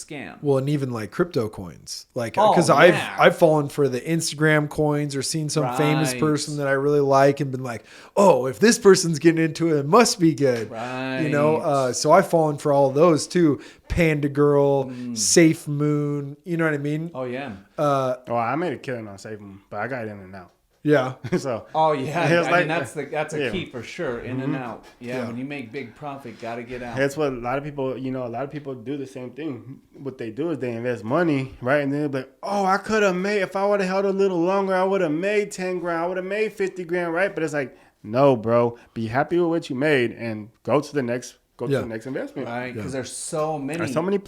scam. Well, and even like crypto coins, like because I've fallen for the Instagram coins or seen some famous person that I really like and been like, oh, if this person's getting into it, it must be good, you know. So I've fallen for all of those too. Panda Girl, Safe Moon, you know what I mean? Oh yeah. I made a killing on Safe Moon, but I got in and out. Yeah. So. Oh yeah. I mean that's a yeah. key for sure. In and out. Yeah. When you make big profit, gotta get out. That's what a lot of people, you know, a lot of people do the same thing. What they do is they invest money, right? And then they're like, oh, I could have made, if I would have held a little longer, I would have made 10 grand. I would have made 50 grand, right? But it's like, no, bro, be happy with what you made and go to the next investment. Right. Because there's so many.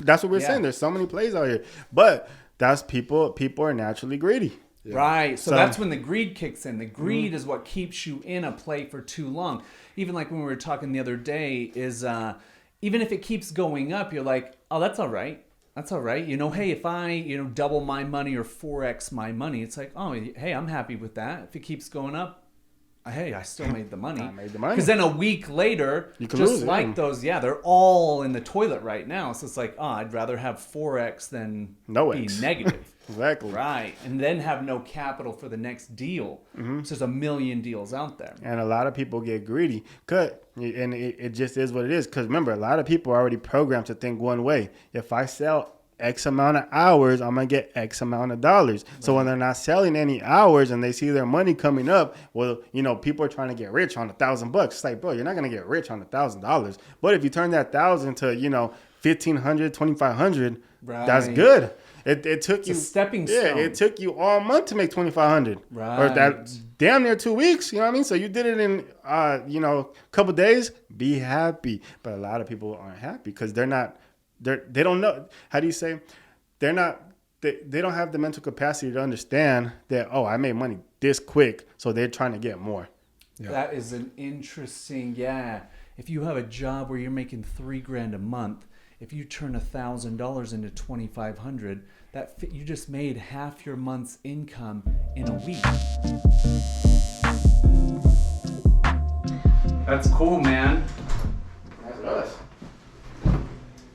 That's what we're saying. There's so many plays out here. But that's people are naturally greedy. Yeah. Right. So that's when the greed kicks in. The greed is what keeps you in a play for too long. Even like when we were talking the other day is even if it keeps going up, you're like, oh, that's all right. That's all right. You know, hey, if I, double my money or 4x my money, it's like, oh, hey, I'm happy with that. If it keeps going up, hey, I still made the money. I made the money. Because then a week later, you can just like those, they're all in the toilet right now. So it's like, oh, I'd rather have 4x than be negative. Exactly. Right. And then have no capital for the next deal. So there's a million deals out there. And a lot of people get greedy. And it just is what it is. Because remember, a lot of people are already programmed to think one way. If I sell X amount of hours, I'm going to get X amount of dollars. Right. So when they're not selling any hours and they see their money coming up, well, people are trying to get rich on $1,000. It's like, bro, you're not going to get rich on $1,000. But if you turn that 1,000 to, $1,500, $2,500, that's good. It took you a stepping stone. Yeah, it took you all month to make $2,500. Right. Or that's damn near 2 weeks. You know what I mean? So you did it in a couple days. Be happy. But a lot of people aren't happy because they don't know. How do you say? They don't have the mental capacity to understand that, oh, I made money this quick, so they're trying to get more. Yeah. That is an interesting, If you have a job where you're making $3,000 a month, if you turn $1,000 into $2,500, you just made half your month's income in a week. That's cool, man. That's us.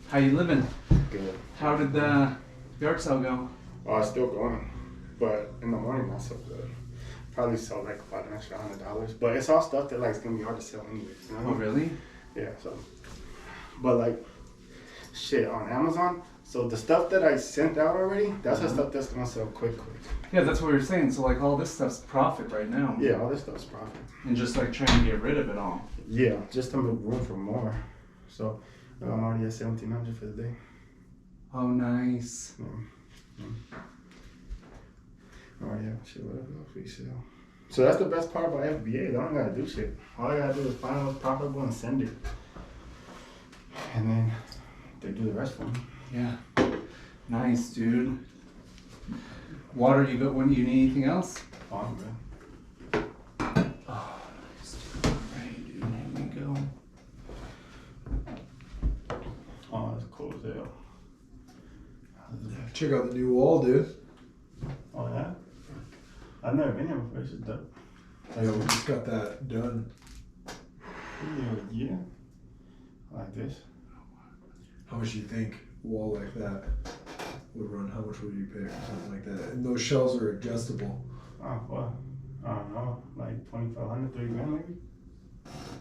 How you living? Good. How did the yard sale go? Oh, it's still going, but in the morning not so good. Probably sell like about an extra $100, but it's all stuff that it's gonna be hard to sell anyways. You know? Oh, really? Yeah. So, but shit on Amazon. So the stuff that I sent out already, that's the stuff that's gonna sell quick. Yeah, that's what we were saying. So all this stuff's profit right now. Yeah, all this stuff's profit. And just trying to get rid of it all. Yeah, just to make room for more. So I'm already at $1,700 for the day. Oh, nice. Yeah. Oh yeah, shit, whatever else we sell. So that's the best part about FBA. They don't gotta do shit. All I gotta do is find what's profitable and send it. And then they do the rest for me. Yeah. Nice, dude. Water, you got when you need anything else? Fine, man. Oh, nice. Alright, dude. Here we go. Oh, that's cool as hell. Check out the new wall, dude. Oh yeah? I've never been here before. This is dope. Yeah, we just got that done. Yeah. Like this. How much do you think a wall like that would run? How much would you pay or something like that? And those shelves are adjustable. Oh, well, I don't know, like $2,500, $3,000 maybe?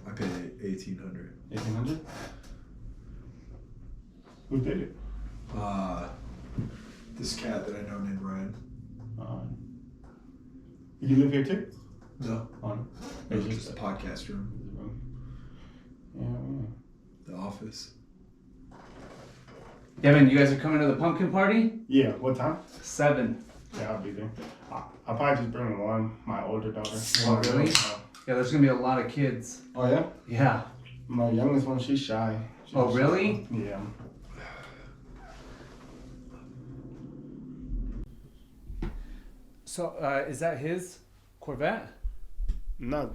I paid $1,800. $1,800? Who did it? This cat that I know named Ryan. You live here too? No. No. It's just a podcast room. Yeah. The office. Devin, you guys are coming to the pumpkin party? Yeah, what time? 7. Yeah, I'll be there. I'll probably just bring one, my older daughter. Oh, really? Yeah, there's going to be a lot of kids. Oh, yeah? Yeah. My youngest one, she's shy. Oh, really? Yeah. So, is that his Corvette? No,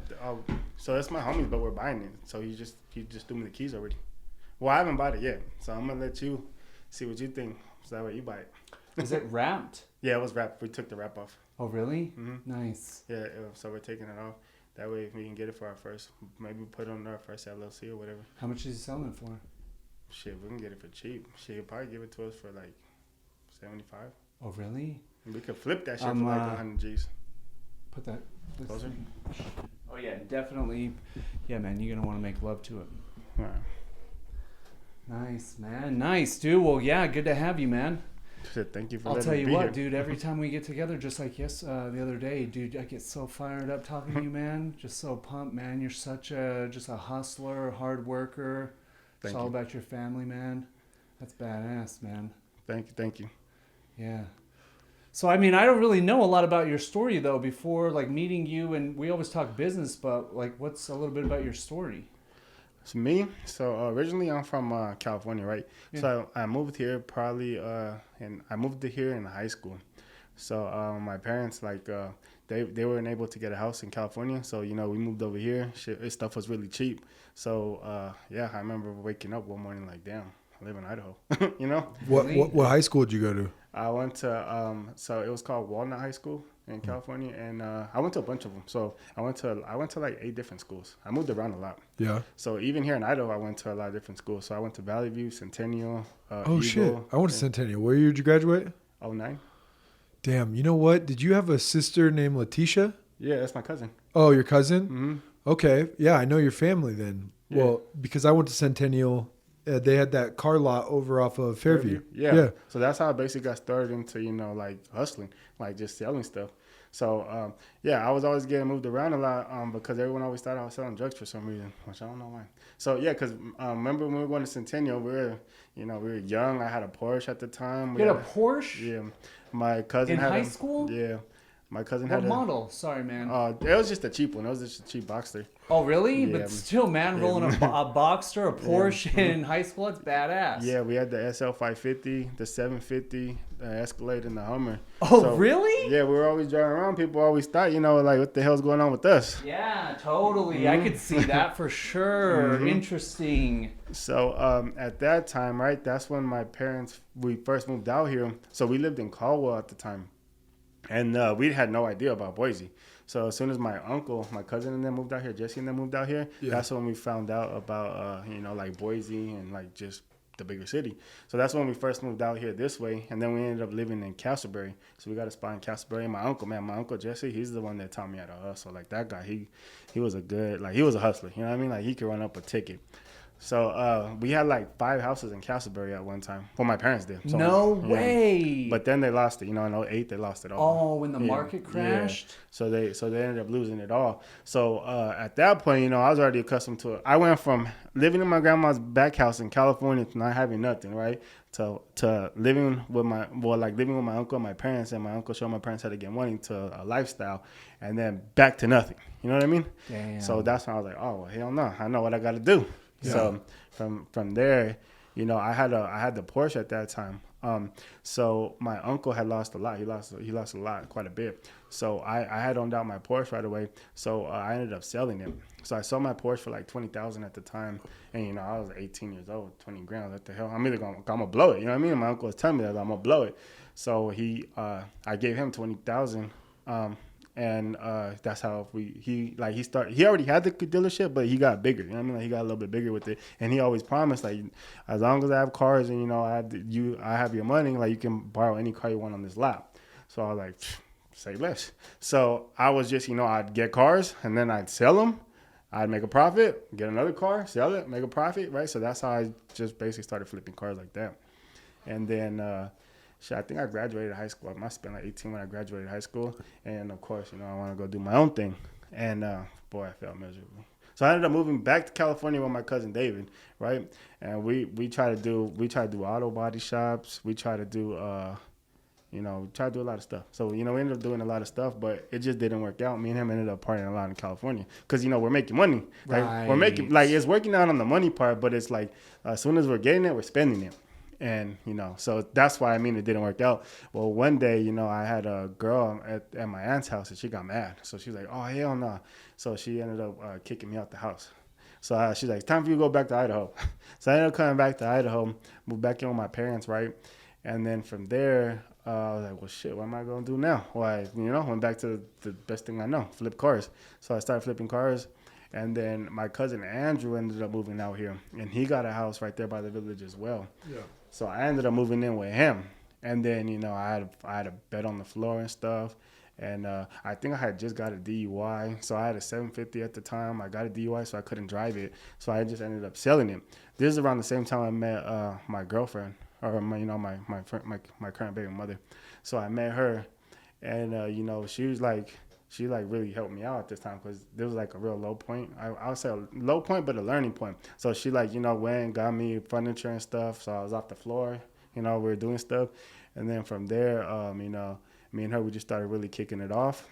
so that's my homie, but we're buying it. So he just threw me the keys already. Well, I haven't bought it yet, so I'm gonna let you see what you think. So that way you buy it. Is it wrapped? Yeah, it was wrapped. We took the wrap off. Oh, really? Mm-hmm. Nice. Yeah, so we're taking it off. That way we can get it for our first. Maybe put it on our first LLC or whatever. How much is he selling it for? Shit, we can get it for cheap. Shit, probably give it to us for like 75. Oh, really? We could flip that shit for like 100 G's. Put that closer. Oh yeah, definitely. Yeah, man, you're gonna want to make love to it. Right. Nice, man. Nice, dude. Well, yeah, good to have you, man. Shit, thank you for I'll letting tell me you be what, here. dude. Every time we get together, just like the other day, dude, I get so fired up talking to you, man. Just so pumped, man. You're such just a hustler, hard worker. It's all about your family, man. That's badass, man. Thank you. Yeah. So, I mean, I don't really know a lot about your story, though, before, like, meeting you. And we always talk business, but, like, what's a little bit about your story? It's me. So, originally, I'm from California, right? Yeah. So, I moved here probably, and I moved here in high school. So, my parents, like, they weren't able to get a house in California. So, we moved over here. Shit, stuff was really cheap. So, yeah, I remember waking up one morning like, damn, I live in Idaho, What high school did you go to? I went to, so it was called Walnut High School in California, and I went to a bunch of them. So I went to like 8 different schools. I moved around a lot. Yeah. So even here in Idaho, I went to a lot of different schools. So I went to Valley View, Centennial, Eagle, shit! I went to Centennial. Where year did you graduate? 09. Damn. You know what? Did you have a sister named Letitia? Yeah, that's my cousin. Oh, your cousin? Mm-hmm. Okay. Yeah, I know your family then. Yeah. Well, because I went to Centennial. They had that car lot over off of Fairview. Yeah. So that's how I basically got started into, like hustling, like just selling stuff. So, I was always getting moved around a lot because everyone always thought I was selling drugs for some reason, which I don't know why. So, yeah, because remember when we were going to Centennial, we were young. I had a Porsche at the time. You had a Porsche? Yeah. My cousin in had high school? Yeah. My cousin had a model? Sorry, man. It was just a cheap one. It was just a cheap Boxster. Oh, really? Yeah. But still, man, rolling a Boxster, a Porsche in high school, that's badass. Yeah, we had the SL 550, the 750, the Escalade, and the Hummer. Oh, so, really? Yeah, we were always driving around. People always thought, like, what the hell's going on with us? Yeah, totally. Mm-hmm. I could see that for sure. Mm-hmm. Interesting. So at that time, right, that's when we first moved out here. So we lived in Caldwell at the time. And we had no idea about Boise. So as soon as my uncle, my cousin and them moved out here, Jesse and them moved out here, that's when we found out about, like Boise and like just the bigger city. So that's when we first moved out here this way. And then we ended up living in Castleberry. So we got a spot in Castleberry. And my uncle Jesse, he's the one that taught me how to hustle. Like that guy, he was he was a hustler. You know what I mean? Like he could run up a ticket. So we had like 5 houses in Castleberry at one time. Well, my parents did. So, no way. But then they lost it. In 08, they lost it all. Oh, when the market crashed. Yeah. So they ended up losing it all. So at that point, I was already accustomed to it. I went from living in my grandma's back house in California to not having nothing, right? To living with my uncle and my parents, and my uncle showed my parents how to get money, to a lifestyle, and then back to nothing. You know what I mean? Damn. So that's when I was like, oh, well, hell no. I know what I got to do. Yeah. So from there, I had the Porsche at that time. So my uncle had lost a lot. He lost a lot, quite a bit. So I had owned out my Porsche right away. So I ended up selling it. So I sold my Porsche for like $20,000 at the time. And I was 18 years old, 20 grand. What the hell? I'm either gonna blow it. You know what I mean? And my uncle was telling me that I'm gonna blow it. So I gave him $20,000. And that's how he already had the dealership, but he got bigger. You know what I mean? Like he got a little bit bigger with it. And he always promised, like, as long as I have cars and, I have your money, like you can borrow any car you want on this lot. So I was like, say less. So I was just, I'd get cars and then I'd sell them. I'd make a profit, get another car, sell it, make a profit, right? So that's how I just basically started flipping cars like that. And then I think I graduated high school. I must have been like 18 when I graduated high school. And, of course, I want to go do my own thing. And, boy, I failed miserably. So I ended up moving back to California with my cousin David, right? And we try to do auto body shops. We try to do, we try to do a lot of stuff. So, we ended up doing a lot of stuff, but it just didn't work out. Me and him ended up partying a lot in California because, we're making money. Right. Like, we're making, like, it's working out on the money part, but it's like as soon as we're getting it, we're spending it. And, so that's why, it didn't work out. Well, one day, I had a girl at my aunt's house and she got mad. So she's like, oh, hell no. So she ended up kicking me out the house. So she's like, it's time for you to go back to Idaho. So I ended up coming back to Idaho, moved back in with my parents, right? And then from there, I was like, well, shit, what am I going to do now? Well, I, went back to the best thing I know, flip cars. So I started flipping cars. And then my cousin Andrew ended up moving out here, and he got a house right there by the village as well. Yeah. So I ended up moving in with him, and then I had a bed on the floor and stuff, and I think I had just got a DUI, so I had a 750 at the time. I got a DUI, so I couldn't drive it, so I just ended up selling it. This is around the same time I met my girlfriend, or my current baby mother. So I met her, and she really helped me out at this time, because there was like a real low point. I would say a low point, but a learning point. So she went and got me furniture and stuff. So I was off the floor, we were doing stuff. And then from there, me and her, we just started really kicking it off.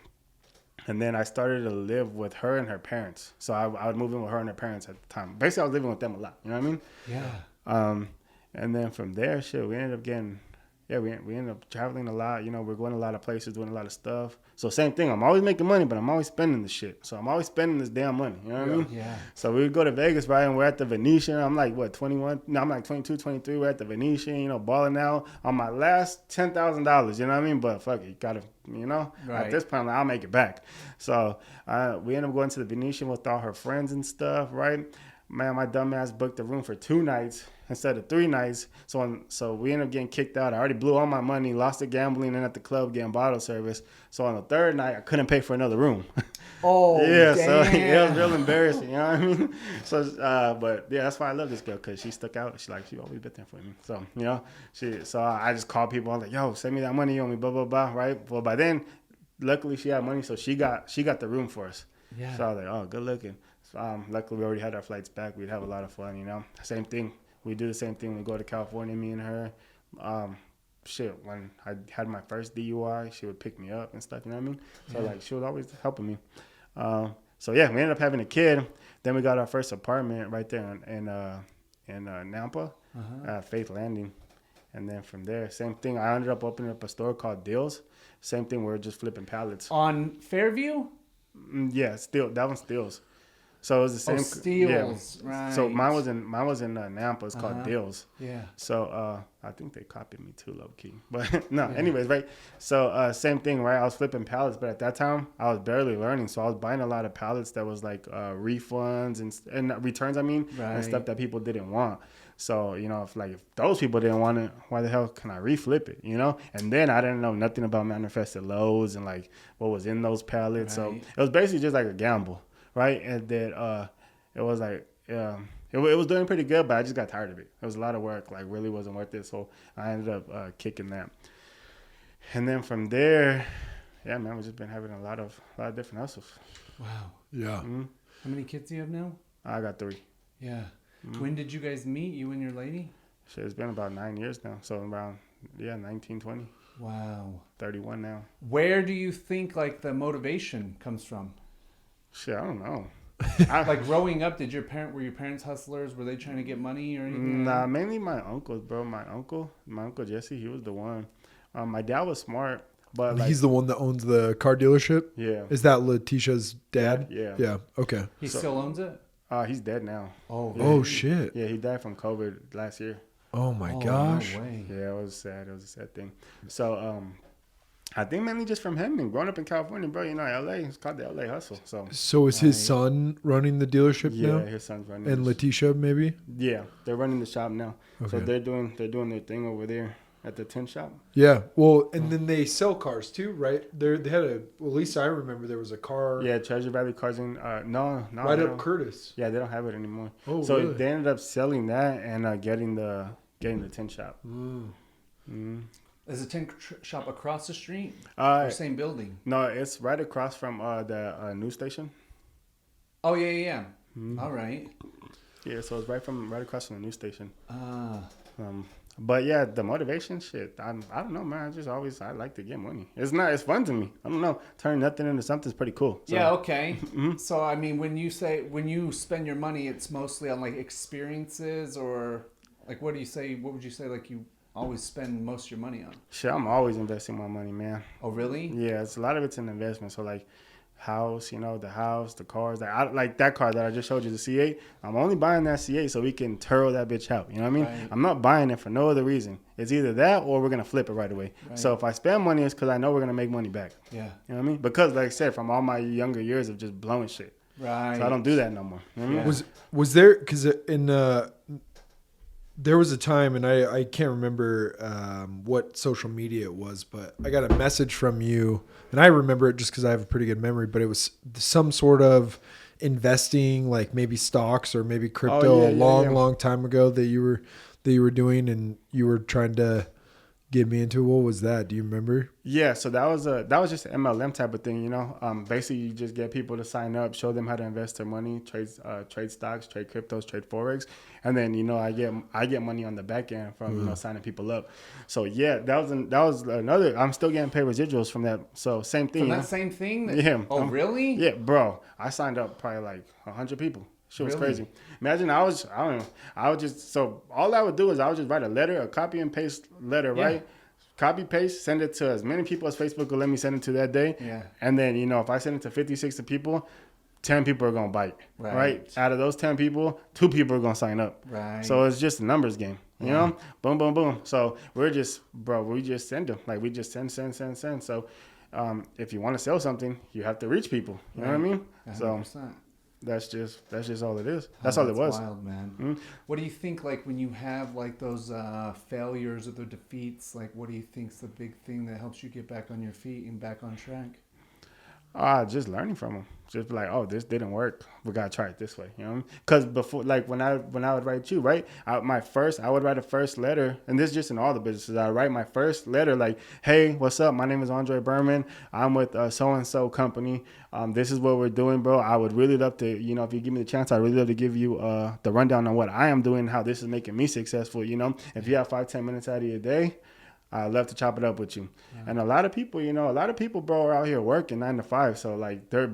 And then I started to live with her and her parents. So I would move in with her and her parents at the time. Basically, I was living with them a lot. You know what I mean? Yeah. And then from there, we ended up getting... Yeah, we ended up traveling a lot. We're going a lot of places, doing a lot of stuff. So same thing. I'm always making money, but I'm always spending the shit. So I'm always spending this damn money. You know what I mean? Yeah. So we would go to Vegas, right? And we're at the Venetian. I'm like, 21? No, I'm like 22, 23. We're at the Venetian, balling out on my last $10,000. You know what I mean? But fuck it. You got to, right. At this point, I'll make it back. So we ended up going to the Venetian with all her friends and stuff, right? Man, my dumb ass booked a room for 2 nights instead of 3 nights. So we ended up getting kicked out. I already blew all my money, lost it gambling and at the club getting bottle service. So on the 3rd night, I couldn't pay for another room. Oh, yeah. damn. So it was real embarrassing. You know what I mean? So, but yeah, that's why I love this girl, because she stuck out. She always been there for me. So, so I just called people. I was like, yo, send me that money, you owe me, blah, blah, blah, right? Well, by then, luckily she had money, so she got the room for us. Yeah. So I was like, oh, good looking. So, luckily we already had our flights back. We'd have a lot of fun, Same thing. We do the same thing when we go to California, me and her. When I had my first DUI, she would pick me up and stuff, you know what I mean? So, she was always helping me. So, yeah, we ended up having a kid. Then we got our first apartment right there in Nampa, Faith Landing. And then from there, same thing. I ended up opening up a store called Deals. Same thing, we're just flipping pallets. On Fairview? Yeah, that one's Deals. So it was the same. Steels, yeah. Right. So mine was in Nampa. It's called Deals. Yeah. So I think they copied me too, low key. But no, anyways, right. So same thing, right? I was flipping pallets, but at that time I was barely learning, so I was buying a lot of pallets that was like refunds and returns. And stuff that people didn't want. So if those people didn't want it, why the hell can I reflip it? And then I didn't know nothing about manifested loads and like what was in those pallets. Right. So it was basically just like a gamble. Right, and then it was like, it was doing pretty good, but I just got tired of it. It was a lot of work, really wasn't worth it. So I ended up kicking that. And then from there, yeah, man, we've just been having a lot of different hustles. Wow. Yeah. Mm-hmm. How many kids do you have now? I got 3. Yeah. Mm-hmm. When did you guys meet, you and your lady? Shit, it's been about 9 years now. So around 19, 20. Wow. 31 now. Where do you think the motivation comes from? Shit, I don't know. Growing up, were your parents hustlers? Were they trying to get money or anything? Nah, mainly my uncles, bro. My uncle Jesse, he was the one. My dad was smart, but he's the one that owns the car dealership. Yeah. Is that Letitia's dad? Yeah. Yeah. Okay. He still owns it? He's dead now. Oh. Yeah, oh shit. Yeah, he died from COVID last year. Oh my gosh. No way. Yeah, it was sad. It was a sad thing. So I think mainly just from him and growing up in California, bro. LA, it's called the LA hustle. So is his son running the dealership now? Yeah, his son's running. And Letitia, maybe? Yeah, they're running the shop now. Okay. So they're doing their thing over there at the tin shop. Yeah, well, and then they sell cars too, right? They had at least I remember there was a car. Yeah, Treasure Valley Cars in no, right up Curtis. Yeah, they don't have it anymore. Oh, so really? they ended up selling that and getting the tin shop. Is the tin shop across the street? Or same building? No, it's right across from the news station. Oh yeah. Mm-hmm. All right. Yeah, so it's right across from the news station. But yeah, the motivation shit. I don't know, man. I like to get money. It's fun to me. I don't know. Turn nothing into something's pretty cool. So. Yeah. Okay. Mm-hmm. So I mean, when you spend your money, it's mostly on experiences or what do you say? What would you say you always spend most of your money on? Shit, I'm always investing my money, man. Oh, really? Yeah, a lot of it's an investment. So house, the house, the cars. Like that car that I just showed you, the C8. I'm only buying that C8 so we can turl that bitch out. You know what I mean? Right. I'm not buying it for no other reason. It's either that or we're gonna flip it right away. Right. So if I spend money, it's because I know we're gonna make money back. Yeah. You know what I mean? Because like I said, from all my younger years of just blowing shit. Right. So I don't do that no more. You know what I mean? Was there, because there was a time, and I can't remember what social media it was, but I got a message from you, and I remember it just because I have a pretty good memory, but it was some sort of investing, like maybe stocks or maybe crypto, long time ago that you were doing, and you were trying to get me into. What was that? Do you remember? Yeah, so that was just an MLM type of thing, you know. Basically, you just get people to sign up, show them how to invest their money, trade stocks, trade cryptos, trade forex, and then, you know, I get money on the back end from you know, signing people up. So yeah, that was another. I'm still getting paid residuals from that. So same thing. From that same thing. Yeah. Oh, really? Yeah, bro. I signed up probably like 100 people. Shit was crazy. Imagine I would just, so all I would do is I would just write a letter, a copy and paste letter, right? Copy, paste, send it to as many people as Facebook will let me send it to that day. Yeah. And then, you know, if I send it to 50, 60 people, 10 people are going to bite, right? Out of those 10 people, 2 people are going to sign up. Right. So it's just a numbers game, you know? Boom, boom, boom. So we just send them. Like we just send. So if you want to sell something, you have to reach people. You know what I mean? 100%. So that's just all it is. That's all it was. Wild, man. Mm-hmm. What do you think, like, when you have like those failures or the defeats, like, what do you think's the big thing that helps you get back on your feet and back on track? Just learning from them. Just be like, oh, this didn't work. We gotta try it this way, you know? Because before, like when I would write you, right? I would write a first letter, and this is just in all the businesses. I write my first letter like, hey, what's up? My name is Andre Berman. I'm with so and so company. This is what we're doing, bro. I would really love to, you know, if you give me the chance, I'd really love to give you the rundown on what I am doing, how this is making me successful. You know, if you have 5-10 minutes out of your day, I'd love to chop it up with you. Yeah. And a lot of people, bro, are out here working 9 to 5. So like they're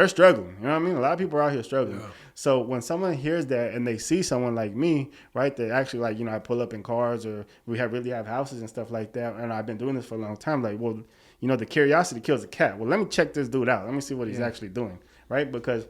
struggling. You know what I mean? A lot of people are out here struggling. Yeah. So when someone hears that and they see someone like me, right, that actually, like, you know, I pull up in cars, or we really have houses and stuff like that, and I've been doing this for a long time, like, well, you know, the curiosity kills the cat. Well, let me check this dude out. Let me see what he's actually doing, right? Because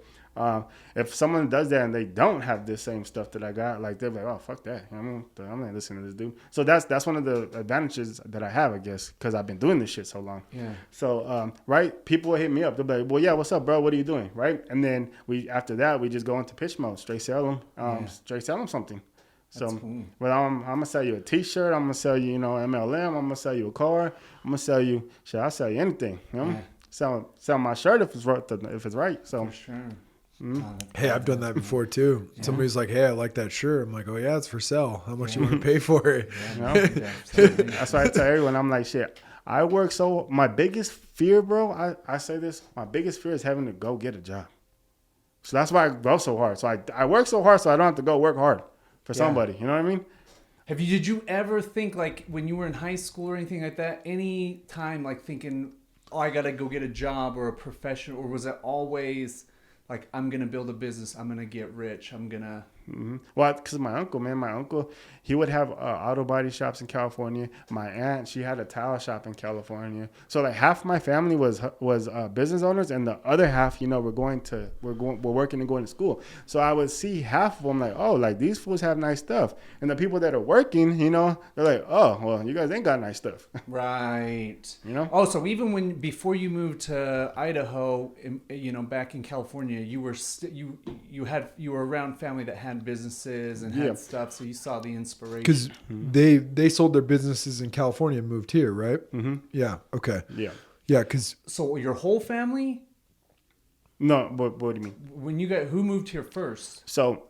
if someone does that and they don't have this same stuff that I got, like, they're like, oh, fuck that. I'm not listening to this dude. So that's one of the advantages that I have, I guess, because I've been doing this shit so long. Yeah. So, right, people will hit me up. They'll be like, well, yeah, what's up, bro? What are you doing, right? And then after that, we just go into pitch mode, straight sell them something. So, cool. Well, I'm going to sell you a T-shirt. I'm going to sell you, you know, MLM. I'm going to sell you a car. I'm going to sell you, I'll sell you anything, you know? Yeah. Sell my shirt if it's right. So, for sure. Mm-hmm. Hey, I've done that before too. Yeah. Somebody's like, hey, I like that shirt. I'm like, oh yeah, it's for sale. How much you want to pay for it? That's why I tell everyone, I'm like, shit, my biggest fear, bro, I say this, my biggest fear is having to go get a job. So that's why I go so hard. So I work so hard so I don't have to go work hard for somebody. You know what I mean? Did you ever think, like, when you were in high school or anything like that, any time, like, thinking, oh, I got to go get a job or a profession, or was it always like, I'm going to build a business, I'm going to get rich, I'm going to... Mm-hmm. Well, because my uncle, he would have auto body shops in California. My aunt, she had a tile shop in California. So like half my family was business owners, and the other half, you know, we're working and going to school. So I would see half of them like, oh, like these fools have nice stuff, and the people that are working, you know, they're like, oh, well, you guys ain't got nice stuff. Right. You know. Oh, so even before you moved to Idaho, you know, back in California, you were you were around family that had businesses and had stuff, so you saw the inspiration. Because they sold their businesses in California and moved here, right? Mm-hmm. Yeah. Okay. Yeah. Because so your whole family? No, what do you mean? When who moved here first? So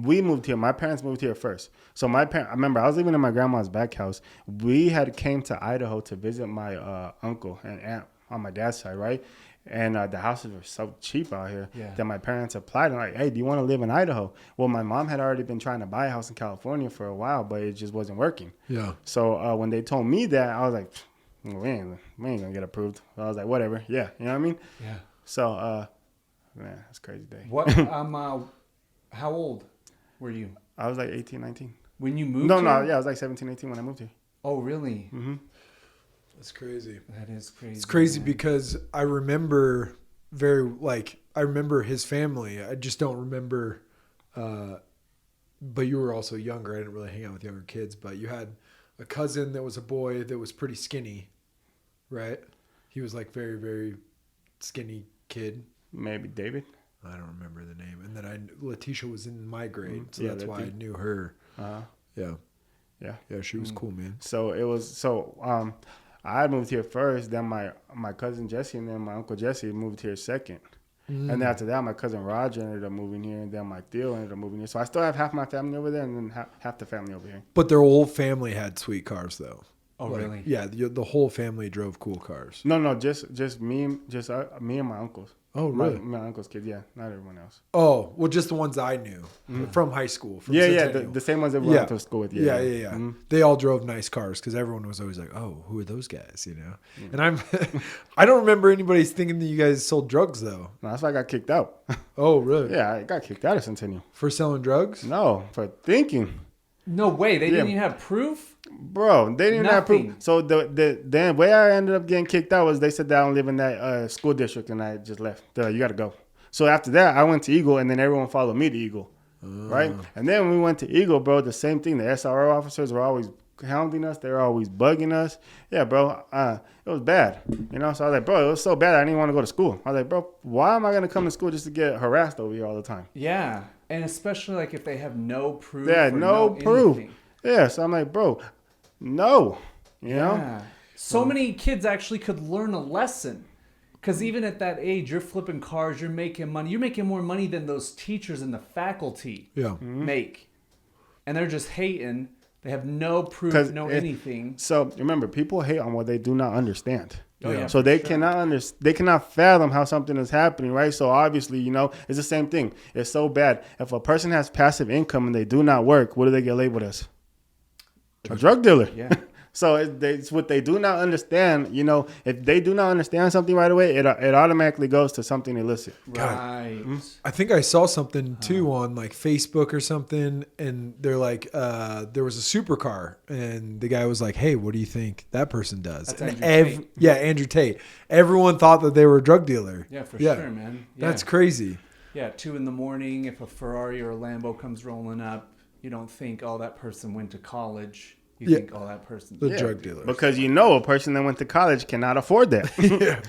we moved here. My parents moved here first. So I remember I was living in my grandma's back house. We had came to Idaho to visit my uncle and aunt on my dad's side, right? And the houses were so cheap out here that my parents applied and like, hey, do you want to live in Idaho? Well, my mom had already been trying to buy a house in California for a while, but it just wasn't working. Yeah. So when they told me that, I was like, we ain't gonna get approved. So I was like, whatever. Yeah. You know what I mean? Yeah. So, man, that's a crazy day. What? How old were you? I was like 18, 19. When you moved? No, I was like 17, 18 when I moved here. Oh, really? Mm-hmm. That's crazy. That is crazy. It's crazy, man. Because I remember I remember his family. I just don't remember, but you were also younger. I didn't really hang out with younger kids, but you had a cousin that was a boy that was pretty skinny, right? He was like very, very skinny kid. Maybe David. I don't remember the name. And then Letitia was in my grade, so that's why I knew her. Yeah. Yeah, she was cool, man. So I moved here first, then my cousin Jesse and then my uncle Jesse moved here second. And then after that, my cousin Roger ended up moving here, and then my Theo ended up moving here. So I still have half my family over there, and then half the family over here. But their whole family had sweet cars, though. Oh, really? Yeah, the whole family drove cool cars. No, just me and my uncles. Oh, really? My uncle's kids, yeah, not everyone else. Oh, well, just the ones I knew from high school. From the same ones that we went to school with. Yeah. They all drove nice cars because everyone was always like, "Oh, who are those guys?" You know. And I don't remember anybody thinking that you guys sold drugs though. No, that's why I got kicked out. Oh, really? Yeah, I got kicked out of Centennial For selling drugs? No, for thinking. No way. They didn't even have proof? Bro, they didn't have proof. So the way I ended up getting kicked out was they said that I don't live in that school district, and I just left. You got to go. So after that, I went to Eagle, and then everyone followed me to Eagle, right? And then when we went to Eagle, bro, the same thing. The SRO officers were always hounding us. They were always bugging us. Yeah, bro, it was bad. You know, so I was like, bro, it was so bad I didn't even want to go to school. I was like, bro, why am I going to come to school just to get harassed over here all the time? Yeah, and especially like if they have no proof. They had no proof. Anything. Yeah, so I'm like, bro, no. You know? So many kids actually could learn a lesson. Because even at that age, you're flipping cars, you're making money. You're making more money than those teachers and the faculty make. And they're just hating. They have no proof, anything. So remember, people hate on what they do not understand. So they they cannot fathom how something is happening, right? So obviously, you know, it's the same thing. It's so bad. If a person has passive income and they do not work, what do they get labeled as? A drug dealer. Yeah. So it's what they do not understand. You know, if they do not understand something right away, it automatically goes to something illicit. Right. I think I saw something too on like Facebook or something, and they're like, there was a supercar, and the guy was like, "Hey, what do you think that person does?" That's and Andrew Tate. Yeah, Andrew Tate. Everyone thought that they were a drug dealer. Yeah, for sure, man. Yeah. That's crazy. Yeah, 2 a.m, if a Ferrari or a Lambo comes rolling up, you don't think, oh, that person went to college. You think, oh, that person. The drug dealer. Because you know a person that went to college cannot afford that.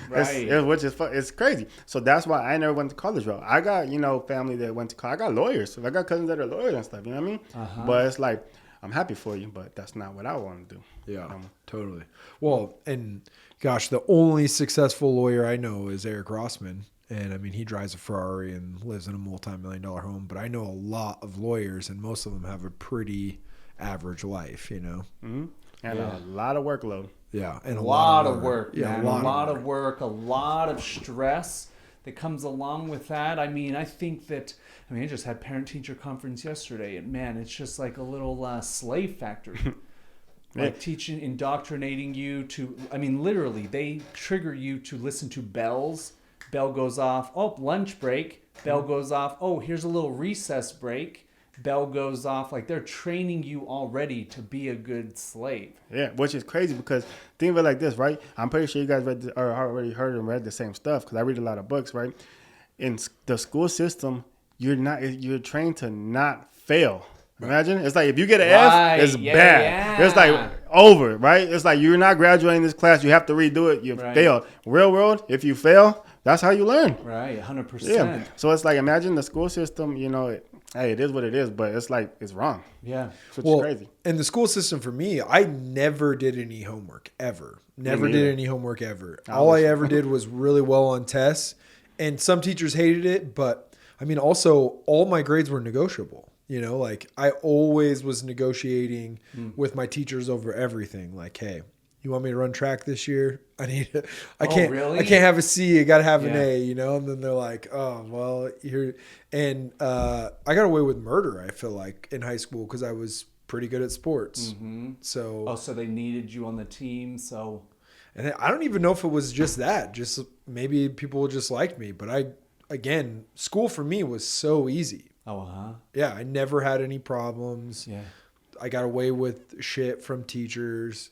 Right. Which is it's crazy. So that's why I never went to college, bro. I got, you know, family that went to college. I got lawyers. I got cousins that are lawyers and stuff. You know what I mean? But it's like, I'm happy for you, but that's not what I want to do. Yeah, totally. Well, and gosh, the only successful lawyer I know is Eric Rossman. And I mean, he drives a Ferrari and lives in a multi-million-dollar home. But I know a lot of lawyers, and most of them have a pretty average life, you know. And a lot of workload. Yeah, and a lot of work. Yeah, man. A lot of work, a lot of stress that comes along with that. I mean, I think that, I just had parent-teacher conference yesterday, and man, it's just like a little slave factory. Like teaching, indoctrinating you to, literally, they trigger you to listen to bells. Bell goes off. Oh, lunch break. Bell goes off. Oh, here's a little recess break. Bell goes off. Like, they're training you already to be a good slave. Yeah, which is crazy because think of it like this, right? I'm pretty sure you guys already heard and read the same stuff because I read a lot of books, right? In the school system, you're trained to not fail. Imagine it's like if you get an F, it's bad. It's like over, right? It's like you're not graduating this class. You have to redo it. You failed. Real world, if you fail, that's how you learn. Right, 100%. Yeah. So it's like imagine the school system. You know, it is what it is, but it's like it's wrong. Yeah, which is crazy. And the school system for me, I never did any homework ever. Never did any homework ever. All I ever did was really well on tests, and some teachers hated it, but also all my grades were negotiable. You know, like I always was negotiating with my teachers over everything. Like, hey, you want me to run track this year? I can't have a C. I got to have an A, you know? And then they're like, oh, well, here. And I got away with murder, I feel like, in high school because I was pretty good at sports. So they needed you on the team. So, and I don't even know if it was just that. Just maybe people just liked me. But school for me was so easy. Yeah, I never had any problems. Yeah, I got away with shit from teachers.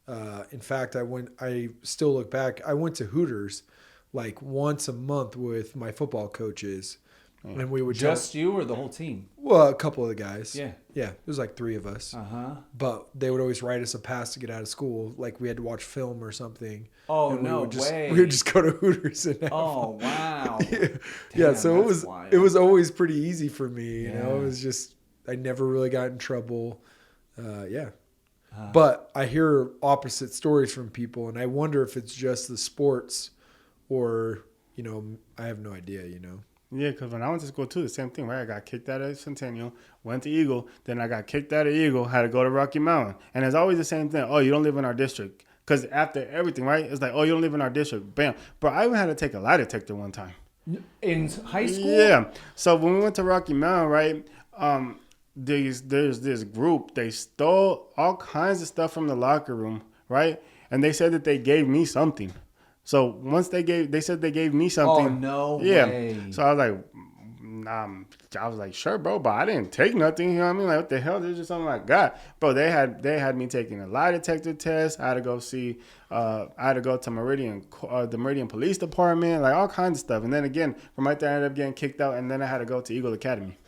In fact, I still look back, I went to Hooters like once a month with my football coaches, And we would just you or the whole team? Well, a couple of the guys. Yeah. Yeah. It was like 3 of us. Uh-huh. But they would always write us a pass to get out of school. Like we had to watch film or something. Oh, and no way. We would just go to Hooters and have wow. yeah. Damn, yeah. So it was always pretty easy for me. You know, it was just, I never really got in trouble. But I hear opposite stories from people, and I wonder if it's just the sports or, you know, I have no idea, you know. Yeah, because when I went to school, too, the same thing, right? I got kicked out of Centennial, went to Eagle, then I got kicked out of Eagle, had to go to Rocky Mountain. And it's always the same thing. Oh, you don't live in our district. Because after everything, right, it's like, oh, you don't live in our district. Bam. Bro, I even had to take a lie detector one time. In high school? Yeah. So when we went to Rocky Mountain, right, there's this group. They stole all kinds of stuff from the locker room, right? And they said that they gave me something. So once they said they gave me something. Oh, no way. So I was like, sure, bro, but I didn't take nothing. You know what I mean? Like, what the hell? This is just something I got. Bro, they had me taking a lie detector test. I had to go see. I had to go to the Meridian Police Department, like all kinds of stuff. And then again, from right there, I ended up getting kicked out. And then I had to go to Eagle Academy.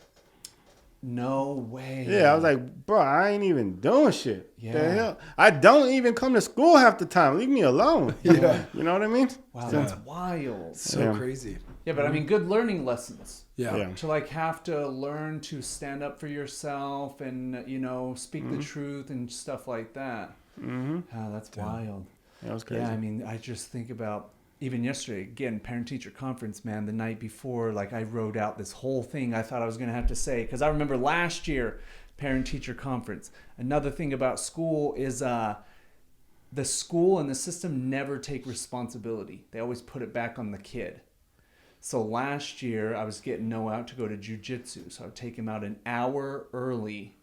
No way. Yeah, I was like, bro, I ain't even doing shit. Yeah. The hell? I don't even come to school half the time. Leave me alone. Yeah. You know what I mean? Wow, that's wild. So crazy. Yeah, but I mean, good learning lessons. Yeah. To like have to learn to stand up for yourself and, you know, speak the truth and stuff like that. Mm-hmm. Oh, that's wild. That was crazy. Yeah, I mean, I just think about even yesterday, again, parent-teacher conference, man, the night before, like I wrote out this whole thing I thought I was going to have to say. Because I remember last year, parent-teacher conference. Another thing about school is the school and the system never take responsibility. They always put it back on the kid. So last year, I was getting Noah out to go to jiu-jitsu. So I would take him out an hour early,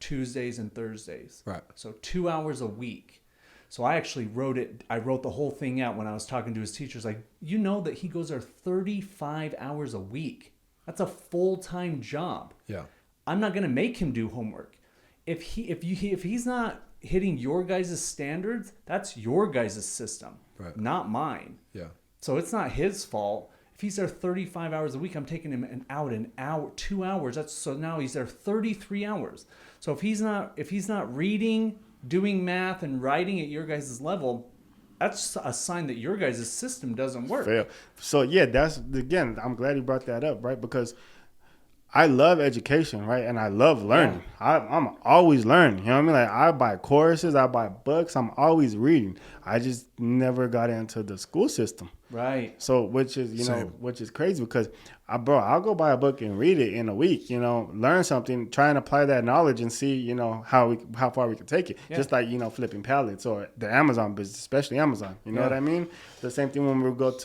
Tuesdays and Thursdays. Right. So 2 hours a week. So I actually wrote the whole thing out when I was talking to his teachers. Like, you know that he goes there 35 hours a week. That's a full-time job. Yeah. I'm not going to make him do homework. If he's not hitting your guys' standards, that's your guys' system, not mine. Yeah. So it's not his fault. If he's there 35 hours a week, I'm taking him an hour, 2 hours. So now he's there 33 hours. So if he's not reading, doing math and writing at your guys' level, that's a sign that your guys' system doesn't work. Fail. So yeah, I'm glad you brought that up, right? Because I love education, right? And I love learning. Yeah. I'm always learning. You know what I mean? Like I buy courses, I buy books. I'm always reading. I just never got into the school system. Right. So which is crazy because I'll go buy a book and read it in a week, you know, learn something, try and apply that knowledge and see, you know, how far we can take it. Yeah. Just like, you know, flipping pallets or the Amazon business, especially Amazon. You know what I mean? The same thing when we're about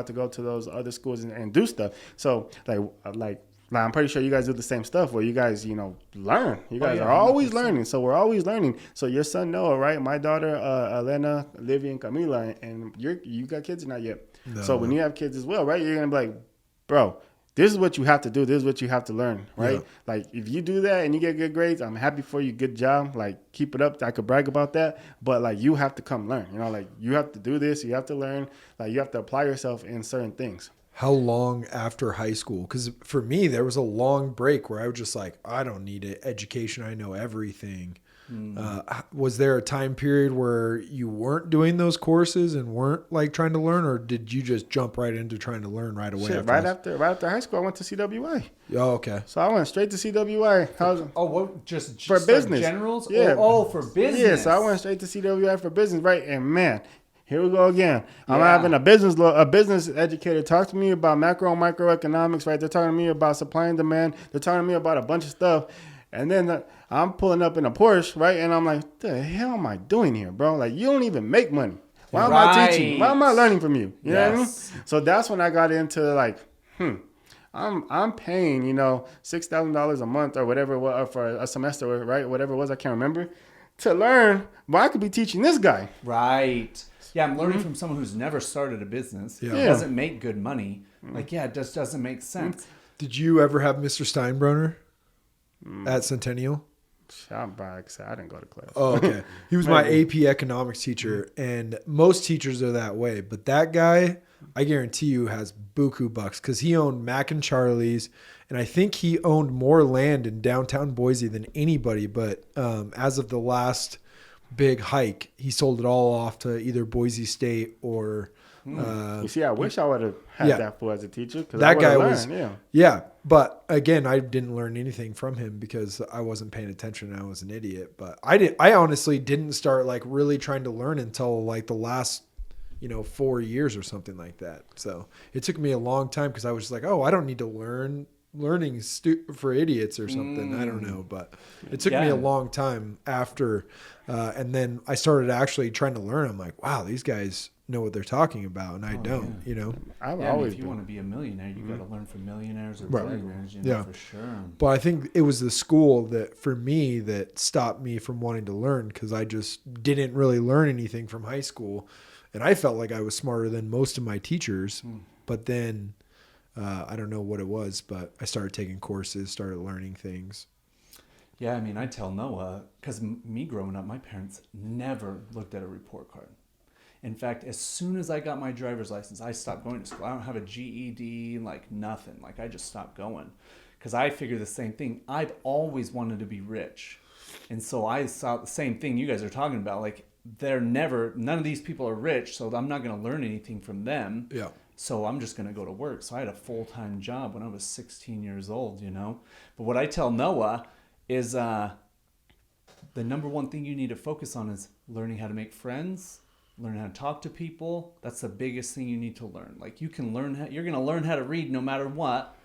to go to those other schools and do stuff. So like I'm pretty sure you guys do the same stuff where you guys, you know, learn. You guys are always 100%. Learning. So we're always learning. So your son Noah, right? My daughter, Elena, Olivia, and Camila, and you got kids or not yet? No. So when you have kids as well, right? You're going to be like, bro, this is what you have to do. This is what you have to learn, right? Yeah. Like if you do that and you get good grades, I'm happy for you. Good job. Like keep it up. I could brag about that. But like you have to come learn. You know, like you have to do this. You have to learn. Like you have to apply yourself in certain things. How long after high school? Because for me, there was a long break where I was just like, I don't need an education. I know everything. Was there a time period where you weren't doing those courses and weren't like trying to learn, or did you just jump right into trying to learn right away? Right after high school, I went to CWI. Oh, okay. So I went straight to CWI. Just for business generals? Yeah. For business. Yeah, so I went straight to CWI for business, right? And man, here we go again. I'm having a business educator talk to me about macro and microeconomics, right? They're talking to me about supply and demand. They're talking to me about a bunch of stuff. And then I'm pulling up in a Porsche, right? And I'm like, what the hell am I doing here, bro? Like, you don't even make money. Why am I teaching? Why am I learning from you? You know what I mean? So that's when I got into like, I'm paying, you know, $6,000 a month or whatever for a semester, right? Whatever it was, I can't remember, to learn. Well, I could be teaching this guy. Right. Yeah, I'm learning from someone who's never started a business. Yeah. Doesn't make good money. Like, it just doesn't make sense. Did you ever have Mr. Steinbrenner at Centennial? I didn't go to class. Oh, okay. He was my AP economics teacher, and most teachers are that way. But that guy I guarantee you has buku bucks because he owned Mac and Charlie's, and I think he owned more land in downtown Boise than anybody. But as of the last big hike, he sold it all off to either Boise State or. You see, I wish I would have had that fool as a teacher. That guy was, But again, I didn't learn anything from him because I wasn't paying attention and I was an idiot. But I honestly didn't start like really trying to learn until like the last, 4 years or something like that. So it took me a long time because I was like, oh, I don't need to learning for idiots or something. I don't know, but it took me a long time after, and then I started actually trying to learn. I'm like, wow, these guys know what they're talking about, and I don't. I've always if you want to be a millionaire, you got to learn from millionaires or Right. billionaires, for sure. But I think it was the school that for me that stopped me from wanting to learn because I just didn't really learn anything from high school, and I felt like I was smarter than most of my teachers. But then I don't know what it was, but I started taking courses, started learning things. Yeah, I mean, I tell Noah, because me growing up, my parents never looked at a report card. In fact, as soon as I got my driver's license, I stopped going to school. I don't have a GED, like nothing. Like I just stopped going because I figured the same thing. I've always wanted to be rich. And so I saw the same thing you guys are talking about. Like none of these people are rich, so I'm not going to learn anything from them. Yeah. So I'm just going to go to work. So I had a full-time job when I was 16 years old, But what I tell Noah is the number one thing you need to focus on is learning how to make friends, learn how to talk to people. That's the biggest thing you need to learn. Like you're going to learn how to read no matter what.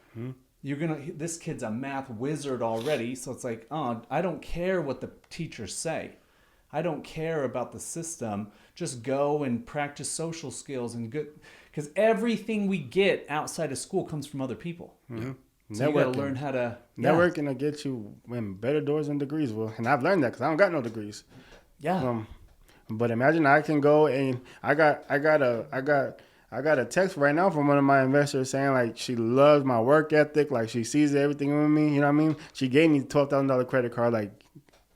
This kid's a math wizard already. So it's like, oh, I don't care what the teachers say. I don't care about the system. Just go and practice social skills because everything we get outside of school comes from other people. Mm-hmm. So you got to learn how to networking will get you in better doors and degrees. Well, and I've learned that because I don't got no degrees. Yeah. But imagine I can go and I got a text right now from one of my investors saying like she loves my work ethic, like she sees everything with me. You know what I mean? She gave me $12,000 credit card, like.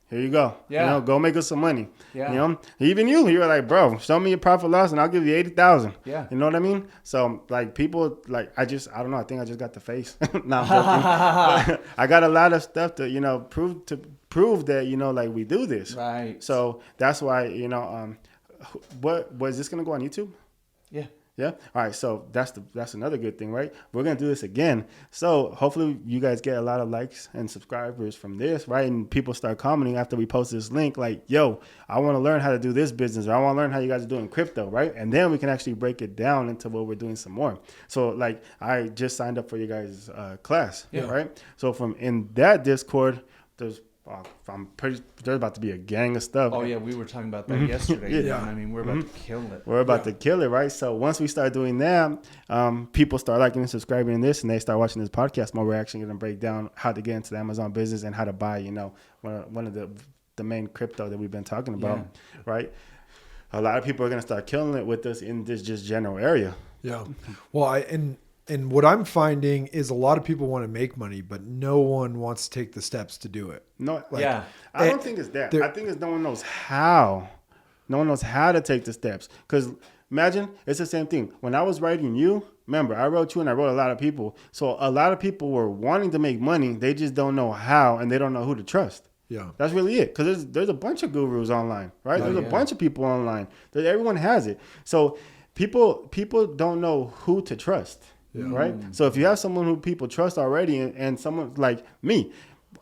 Here you go. Yeah. Go make us some money. Yeah. Even you were like, bro, show me your profit loss and I'll give you 80,000. Yeah. You know what I mean? So like people like I don't know. I think I just got the face. No, I'm joking. I got a lot of stuff to prove that like we do this. Right. So that's why what was this gonna go on YouTube? Yeah. Yeah. All right. So that's another good thing, right? We're gonna do this again. So hopefully you guys get a lot of likes and subscribers from this, right? And people start commenting after we post this link, like, "Yo, I want to learn how to do this business, or I want to learn how you guys are doing crypto, right?" And then we can actually break it down into what we're doing some more. So like, I just signed up for you guys' class, right? So from in that Discord, there's about to be a gang of stuff. Oh yeah, we were talking about that yesterday. Yeah. I mean, we're about to kill it. We're about to kill it, right? So once we start doing that, people start liking and subscribing to this, and they start watching this podcast more. We're actually going to break down how to get into the Amazon business and how to buy, one of the main crypto that we've been talking about, right? A lot of people are going to start killing it with us in this just general area. Yeah. Well, and what I'm finding is a lot of people want to make money, but no one wants to take the steps to do it. No, I don't think it's that. I think it's no one knows how. No one knows how to take the steps. Because imagine, it's the same thing. When I was writing you, remember, I wrote you and I wrote a lot of people. So a lot of people were wanting to make money. They just don't know how, and they don't know who to trust. Yeah, that's really it. Because there's a bunch of gurus online, right? There's a bunch of people online. Everyone has it. So people don't know who to trust. Yeah. Right. So if you have someone who people trust already and someone like me,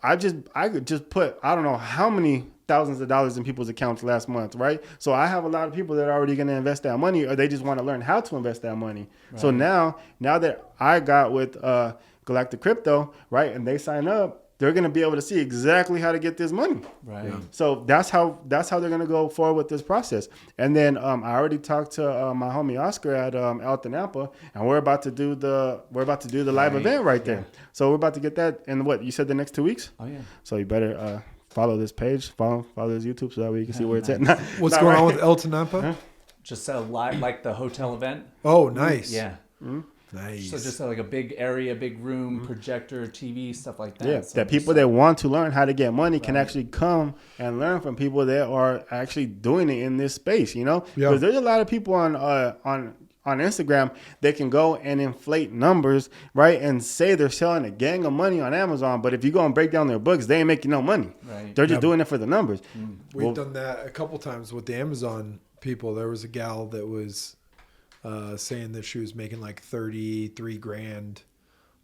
I could just put, I don't know how many thousands of dollars in people's accounts last month. Right. So I have a lot of people that are already going to invest that money, or they just want to learn how to invest that money. Right. So now that I got with Galactic Crypto, right, and they sign up, they're going to be able to see exactly how to get this money. Right. Yeah. So that's how they're going to go forward with this process. And then I already talked to my homie Oscar at Alta Napa, and we're about to do the live event right there. So we're about to get that in what you said the next 2 weeks. Oh yeah. So you better follow this page, follow this YouTube, so that way you can see where it's at. What's going on with Alta Napa? Huh? Just like the hotel event. Oh, nice. Yeah. Mm-hmm. Nice. So just like a big area, big room, projector, TV, stuff like that. Yeah, so that people that want to learn how to get money can actually come and learn from people that are actually doing it in this space, Because there's a lot of people on on Instagram, they can go and inflate numbers, right? And say they're selling a gang of money on Amazon. But if you go and break down their books, they ain't making no money. Right. They're just doing it for the numbers. We've done that a couple times with the Amazon people. There was a gal that was saying that she was making like 33 grand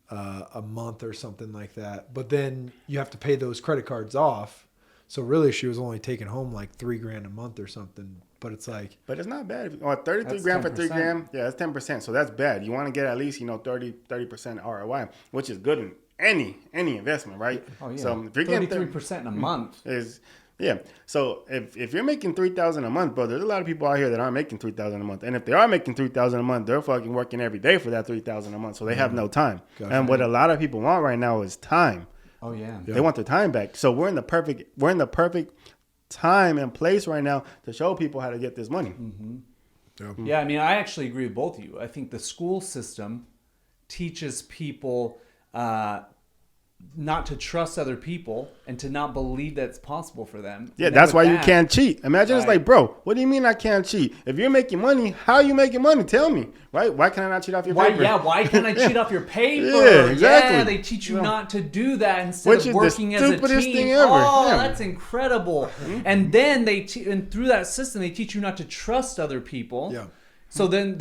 a month or something like that. But then you have to pay those credit cards off. So really she was only taking home like 3 grand a month or something. But it's like, but it's not bad. 33 grand for 3 grand. Yeah, that's 10%. So that's bad. You want to get at least, 30% ROI, which is good in any investment, right? Oh yeah. So if you're getting 33% in a month is yeah. So if you're making $3,000 a month, bro, there's a lot of people out here that aren't making $3,000 a month. And if they are making $3,000 a month, they're fucking working every day for that $3,000 a month. So they have no time. Gotcha. And what a lot of people want right now is time. Oh yeah. They want their time back. So we're in the perfect time and place right now to show people how to get this money. Mm-hmm. Yeah, I mean, I actually agree with both of you. I think the school system teaches people not to trust other people and to not believe that it's possible for them. Yeah, that's why you can't cheat. Imagine It's like, bro, what do you mean I can't cheat? If you're making money, how are you making money? Tell me, right? Why can I not cheat off your paper? Yeah, why can't I cheat off your paper? Yeah, exactly. Yeah, they teach you not to do that instead of working as a team. Thing ever. Oh, that's incredible. Mm-hmm. And then and through that system, they teach you not to trust other people. Yeah. So then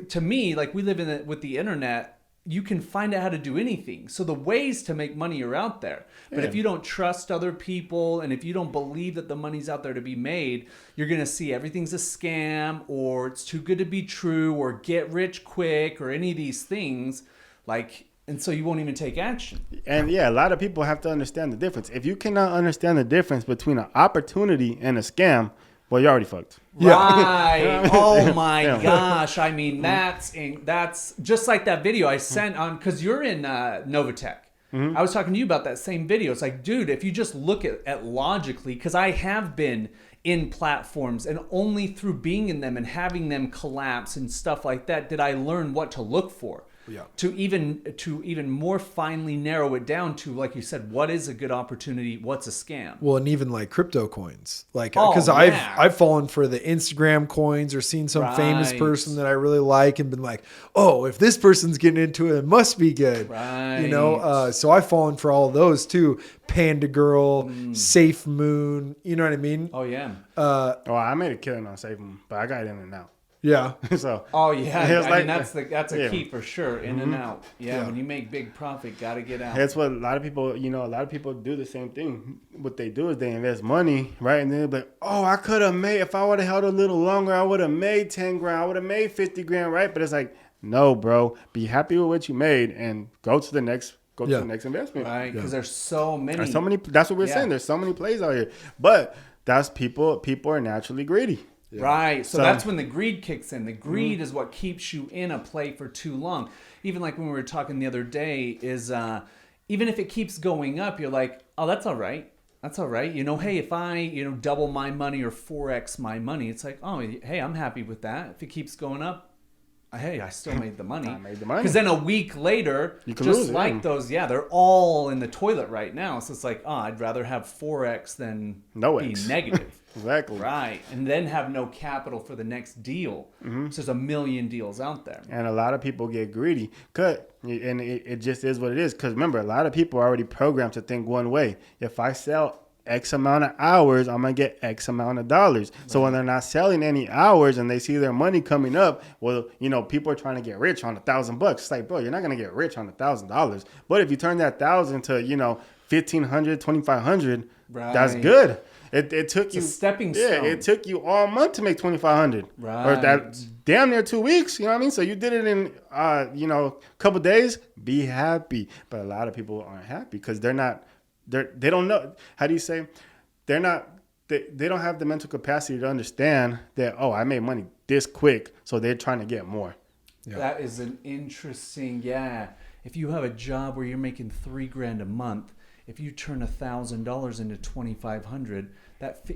to me, like we live with the internet, you can find out how to do anything. So the ways to make money are out there. But if you don't trust other people and if you don't believe that the money's out there to be made, you're going to see everything's a scam or it's too good to be true or get rich quick or any of these things. And so you won't even take action. And yeah, a lot of people have to understand the difference. If you cannot understand the difference between an opportunity and a scam, well, you're already fucked. Right. Oh my gosh. I mean, that's just like that video I sent on, because you're in Novatech. I was talking to you about that same video. It's like, dude, if you just look at logically, because I have been in platforms and only through being in them and having them collapse and stuff like that did I learn what to look for. Yeah. To even more finely narrow it down to, like you said, what is a good opportunity? What's a scam? Well, and even like crypto coins, because I've fallen for the Instagram coins or seen some famous person that I really like and been like, oh, if this person's getting into it, it must be good. Right. So I've fallen for all of those too. Panda Girl, Safe Moon. You know what I mean? Oh yeah. I made a killing on Safe Moon, but I got in and out. Yeah. So. Oh yeah. I mean, that's a yeah. key for sure. In and out. Yeah. When you make big profit, gotta get out. That's what a lot of people. A lot of people do the same thing. What they do is they invest money, right? And then they're like, oh, I could have made, if I would have held a little longer, I would have made 10 grand. I would have made 50 grand, right? But it's like, no, bro. Be happy with what you made and go to the next. To the next investment. Right, because there's so many. That's what we're saying. There's so many plays out here. But that's people are naturally greedy. Yeah. Right. So that's when the greed kicks in. The greed is what keeps you in a play for too long. Even like when we were talking the other day is even if it keeps going up, you're like, oh, that's all right. That's all right. Hey, if I, double my money or 4x my money, it's like, oh, hey, I'm happy with that. If it keeps going up, hey, I still made the money. I made the money. Because then a week later, you can just lose like those, they're all in the toilet right now. So it's like, I'd rather have 4x than no be X. negative. Exactly. Right. And then have no capital for the next deal. So there's a million deals out there. And a lot of people get greedy. And it just is what it is. Because remember, a lot of people are already programmed to think one way. If I sell X amount of hours, I'm going to get X amount of dollars. Right. So when they're not selling any hours and they see their money coming up, well, people are trying to get rich on $1,000. It's like, bro, you're not going to get rich on $1,000. But if you turn that 1,000 to, $1,500, $2,500, that's good. It took you a stepping stone. Yeah, it took you all month to make $2,500. Right. Or that damn near 2 weeks. You know what I mean? So you did it in a couple days. Be happy. But a lot of people aren't happy because they don't know. How do you say? They don't have the mental capacity to understand that, oh, I made money this quick, so they're trying to get more. Yeah. That is an interesting, If you have a job where you're making $3 grand a month, if you turn $1,000 into $2,500,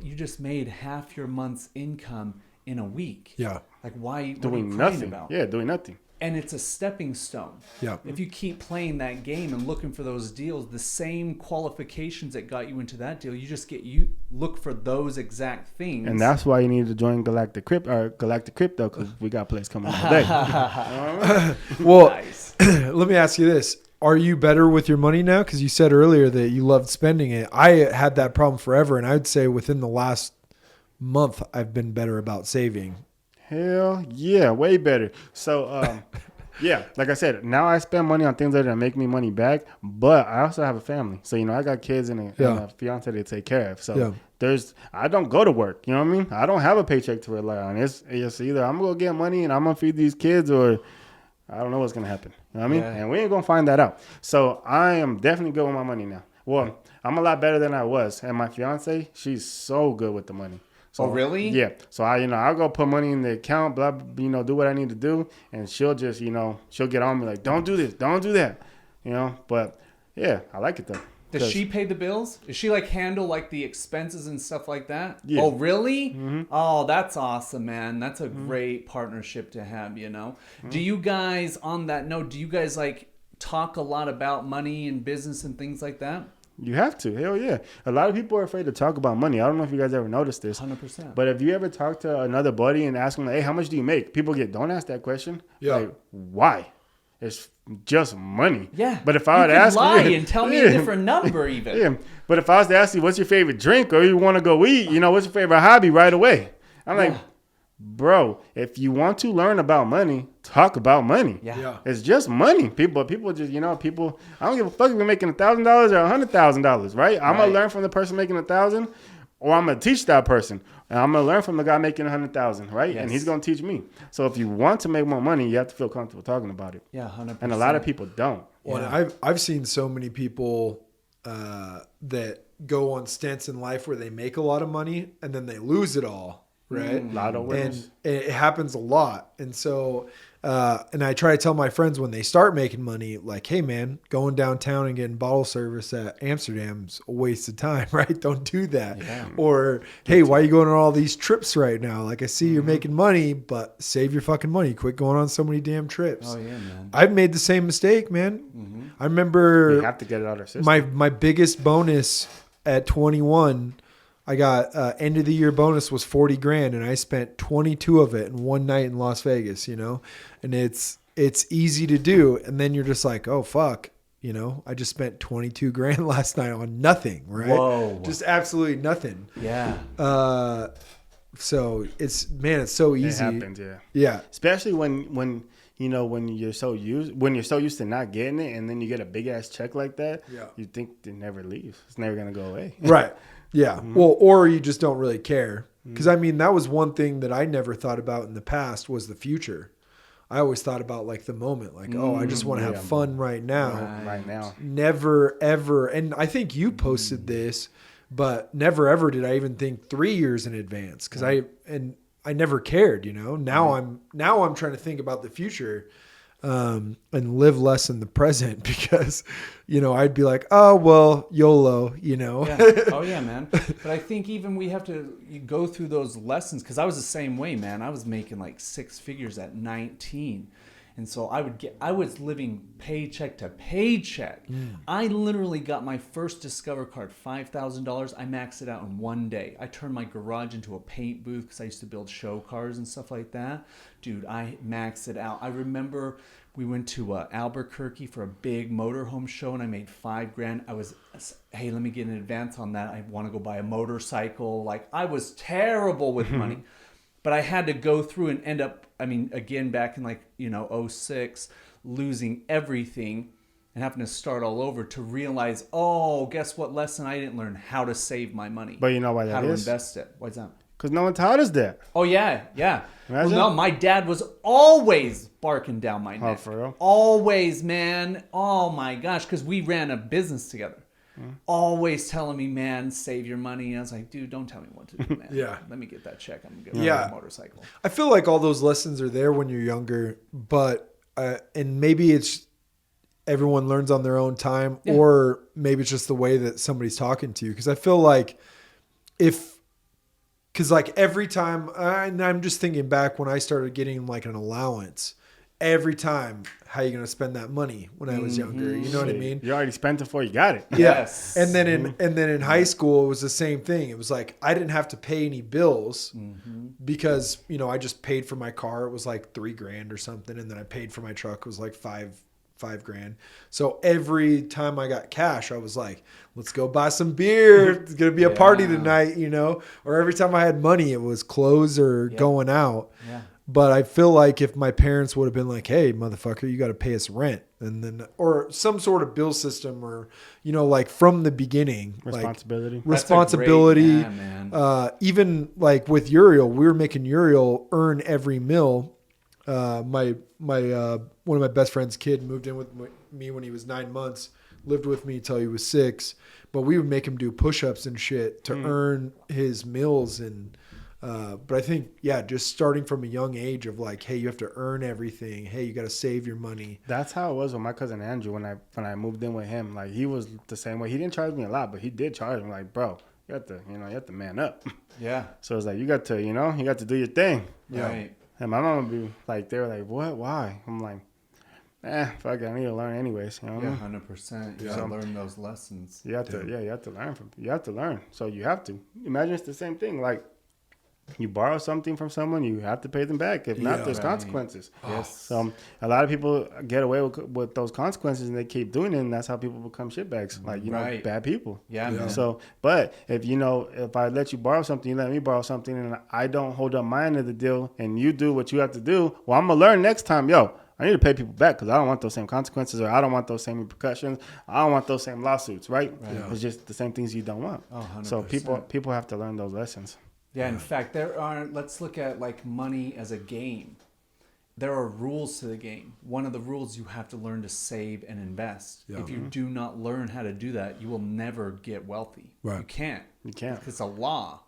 you just made half your month's income in a week. Yeah. Like, why? Doing nothing. About? Yeah, doing nothing. And it's a stepping stone. Yeah. If you keep playing that game and looking for those deals, the same qualifications that got you into that deal, you look for those exact things. And that's why you need to join Galactic Crypto, because we got plays coming out today. Well, nice. Let me ask you this. Are you better with your money now? Because you said earlier that you loved spending it. I had that problem forever. And I would say within the last month, I've been better about saving. Hell yeah, way better. So, yeah, like I said, now I spend money on things that make me money back, but I also have a family. So, I got kids and a fiance to take care of. So I don't go to work. You know what I mean? I don't have a paycheck to rely on. It's either I'm going to get money and I'm going to feed these kids, or I don't know what's going to happen. You know what I mean? And we ain't going to find that out. So I am definitely good with my money now. Well, I'm a lot better than I was. And my fiance, she's so good with the money. So, really? Yeah. So I'll go put money in the account, blah, do what I need to do. And she'll just, she'll get on me like, don't do this, don't do that, but yeah, I like it though. Does she pay the bills? Does she handle the expenses and stuff like that? Yeah. Oh, really? Mm-hmm. Oh, that's awesome, man. That's a great partnership to have, Mm-hmm. Do you guys, on that note, talk a lot about money and business and things like that? You have to. Hell yeah. A lot of people are afraid to talk about money. I don't know if you guys ever noticed this. 100%. But if you ever talk to another buddy and ask them, hey, how much do you make? People don't ask that question. Yeah. Like, why? It's just money. Yeah. But if I would ask you. Lie and tell me a different number even. Yeah. But if I was to ask you, what's your favorite drink, or you want to go eat, what's your favorite hobby right away? I'm like, bro, if you want to learn about money, talk about money. Yeah. It's just money. People just, people, I don't give a fuck if you're making $1,000 or $100,000, right? I'm going to learn from the person making 1,000, or I'm going to teach that person. And I'm going to learn from the guy making 100,000, right? Yes. And he's going to teach me. So if you want to make more money, you have to feel comfortable talking about it. Yeah, 100%. And a lot of people don't. Well, I've seen so many people that go on stints in life where they make a lot of money and then they lose it all. Right. Lotto winners. And it happens a lot. And so, and I try to tell my friends when they start making money, like, hey man, going downtown and getting bottle service at Amsterdam's a waste of time, right? Don't do that. Yeah. Or, hey, why are you going on all these trips right now? Like, I see you're making money, but save your fucking money. Quit going on so many damn trips. Oh yeah, man. I've made the same mistake, man. I remember we have to get it out of our system. My biggest bonus at 21, I got end of the year bonus was 40 grand, and I spent 22 of it in one night in Las Vegas, and it's easy to do. And then you're just like, oh fuck, I just spent 22 grand last night on nothing, right? Whoa. Just absolutely nothing. Yeah. So it's so easy. It happens, yeah. Yeah. Especially when you're so used to not getting it, and then you get a big ass check like that, you think it never leaves. It's never gonna go away. Right. Yeah. Mm-hmm. Well, or you just don't really care. Because that was one thing that I never thought about in the past was the future. I always thought about the moment, I just want to have fun right now. Right now. Never ever. And I think you posted this, but never ever did I even think 3 years in advance. Because I never cared, Now I'm trying to think about the future. And live less in the present because, I'd be like, oh, well, YOLO, Yeah. Oh, yeah, man. But I think even we have to go through those lessons because I was the same way, man. I was making six figures at 19. And so I was living paycheck to paycheck. I literally got my first Discover card, $5,000. I maxed it out in one day. I turned my garage into a paint booth because I used to build show cars and stuff like that. Dude, I maxed it out. I remember we went to Albuquerque for a big motorhome show and I made $5 grand. I was, hey, let me get an advance on that. I want to go buy a motorcycle. I was terrible with money. But I had to go through and end up, again, back in 06, losing everything and having to start all over to realize, oh, guess what lesson I didn't learn? How to save my money. But you know why that is? How to invest it. Why's that? Because no one taught us that. Oh, yeah. Well, no, my dad was always barking down my neck. Oh, for real? Always, man. Oh, my gosh, because we ran a business together. Always telling me, man, save your money. And I was like, dude, don't tell me what to do, man. Yeah. Let me get that check. I'm going to get a motorcycle. I feel like all those lessons are there when you're younger, but, and maybe it's everyone learns on their own time, or maybe it's just the way that somebody's talking to you. Because I feel like if Because like every time, and I'm just thinking back when I started getting like an allowance, every time, how you going to spend that money when I was younger? You know what I mean? You already spent it before you got it. Yes. And then in high school, it was the same thing. It was like I didn't have to pay any bills because, you know, I just paid for my car. It was like $3,000 or something. And then I paid for my truck. It was like $5,000. So every time I got cash, I was like, let's go buy some beer. It's going to be a party tonight, you know? Or every time I had money, it was clothes or going out. Yeah. But I feel like if my parents would have been like, hey, motherfucker, you got to pay us rent. And then, or some sort of bill system or, you know, like from the beginning. Responsibility. Like, responsibility. Even like with Uriel, we were making Uriel earn every meal. My one of my best friend's kid moved in with me when he was 9 months, lived with me till he was 6. But we would make him do push-ups and shit to earn his meals. And but I think, just starting from a young age of like, hey, you have to earn everything. Hey, you got to save your money. That's how it was with my cousin Andrew when I moved in with him. Like he was the same way. He didn't charge me a lot, but he did charge me. Like, bro, you have to man up. Yeah. So it's like you got to do your thing. Right. And my mom would be like, they were like, what? Why? I'm like, fuck it, I need to learn anyways. You know? Yeah, 100%. You gotta learn those lessons. You have to learn you have to learn. So you have to. Imagine it's the same thing. Like you borrow something from someone, you have to pay them back. If not, there's consequences. Yes. So a lot of people get away with those consequences and they keep doing it, and that's how people become shitbags. Like, you know, bad people. Yeah, man. So, but if I let you borrow something, you let me borrow something, and I don't hold up my end of the deal, and you do what you have to do, well, I'm going to learn next time, I need to pay people back because I don't want those same consequences, or I don't want those same repercussions. I don't want those same lawsuits, right? It's just the same things you don't want. Oh, 100%. So people have to learn those lessons. Yeah, in fact, let's look at like money as a game. There are rules to the game. One of the rules, you have to learn to save and invest. Yeah. If you do not learn how to do that, you will never get wealthy. Right. You can't. It's a law.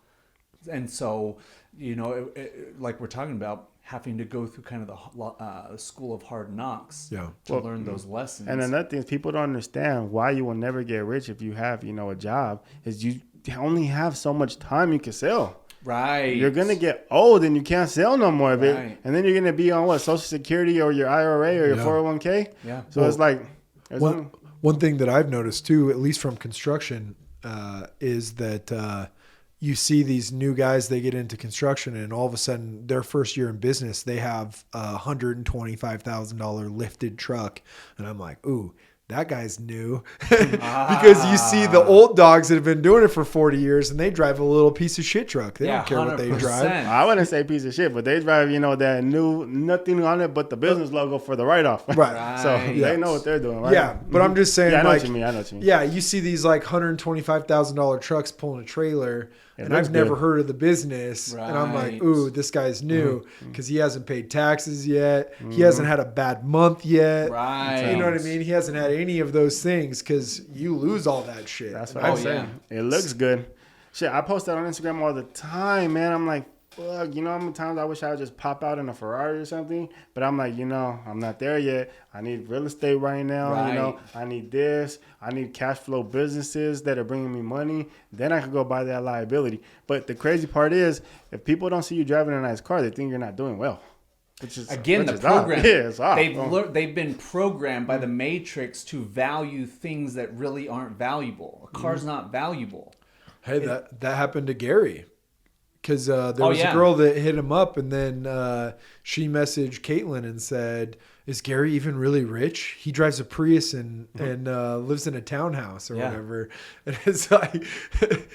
And so, you know, like we're talking about, having to go through kind of the school of hard knocks to learn those lessons. And another thing is people don't understand why you will never get rich if you have, a job, is you only have so much time you can sell. Right. You're going to get old and you can't sell no more of it. And then you're going to be on Social Security or your IRA or your 401k. Yeah. So it's like... One thing that I've noticed too, at least from construction, is that you see these new guys, they get into construction and all of a sudden their first year in business, they have a $125,000 lifted truck. And I'm like, ooh, that guy's new. Because you see the old dogs that have been doing it for 40 years and they drive a little piece of shit truck. They don't care 100%. What they drive. I wouldn't say piece of shit, but they drive, that new, nothing on it but the business logo for the write-off. Right. So they know what they're doing. Right? Yeah, but I'm just saying, I know what you mean. Yeah, you see these like $125,000 trucks pulling a trailer. And I've never heard of the business. Right. And I'm like, ooh, this guy's new because he hasn't paid taxes yet. He hasn't had a bad month yet. Right. You know what I mean? He hasn't had any of those things because you lose all that shit. That's what I'm saying. It looks good. Shit, I post that on Instagram all the time, man. I'm like, fuck, how many times I wish I would just pop out in a Ferrari or something. But I'm like, I'm not there yet. I need real estate right now. Right. I need this. I need cash flow businesses that are bringing me money. Then I could go buy that liability. But the crazy part is, if people don't see you driving a nice car, they think you're not doing well. The program. They've been programmed by the Matrix to value things that really aren't valuable. A car's not valuable. Hey, that happened to Gary. Because there was a girl that hit him up, and then she messaged Caitlin and said, is Gary even really rich? He drives a Prius and lives in a townhouse or whatever. And it's like...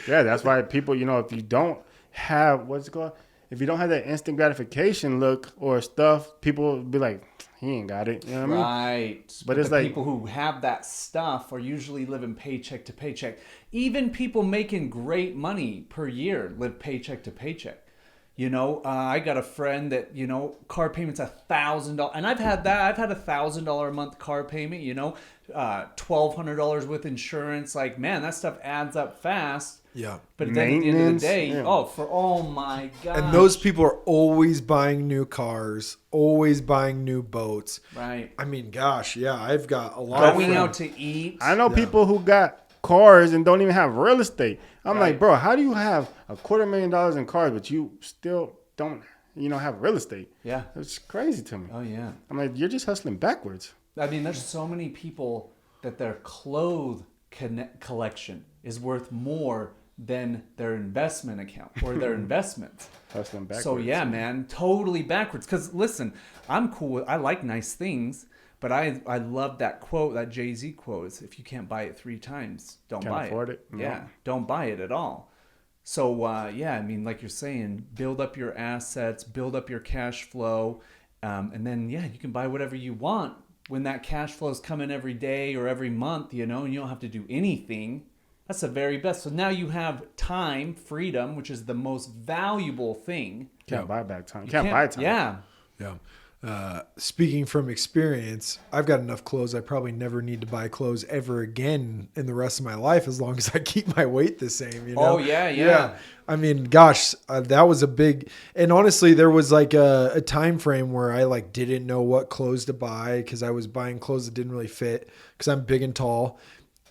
that's why people, if you don't have, what's it called? If you don't have that instant gratification look or stuff, people will be like, he ain't got it. You know what I mean? Right. But it's like... people who have that stuff are usually living paycheck to paycheck. Even people making great money per year live paycheck to paycheck. I got a friend that, car payment's $1,000. And I've had that. I've had $1,000 a month car payment, $1,200 with insurance. Like, man, that stuff adds up fast. Yeah. But then at the end of the day, oh my God. And those people are always buying new cars, always buying new boats. Right. I mean, gosh, I've got a lot going out to eat. I know people who got cars and don't even have real estate. I'm like, bro, how do you have $250,000 in cars, but you still don't, have real estate? Yeah. It's crazy to me. Oh, yeah. I'm like, you're just hustling backwards. I mean, there's so many people that their clothes collection is worth more than their investment account or their investments. Hustling backwards. So yeah, man, totally backwards. Because listen, I'm cool. I like nice things, but I love that quote, that Jay-Z quote is, if you can't buy it 3 times, don't buy it. Can't afford it? No. Yeah, don't buy it at all. So yeah, I mean, like you're saying, build up your assets, build up your cash flow, and then yeah, you can buy whatever you want when that cash flow is coming every day or every month, and you don't have to do anything. That's the very best. So now you have time, freedom, which is the most valuable thing. Can't buy back time. Can't buy time. Yeah. Yeah. Speaking from experience, I've got enough clothes. I probably never need to buy clothes ever again in the rest of my life, as long as I keep my weight the same. Oh yeah. I mean, gosh, that was a big. And honestly, there was like a time frame where I like didn't know what clothes to buy because I was buying clothes that didn't really fit because I'm big and tall.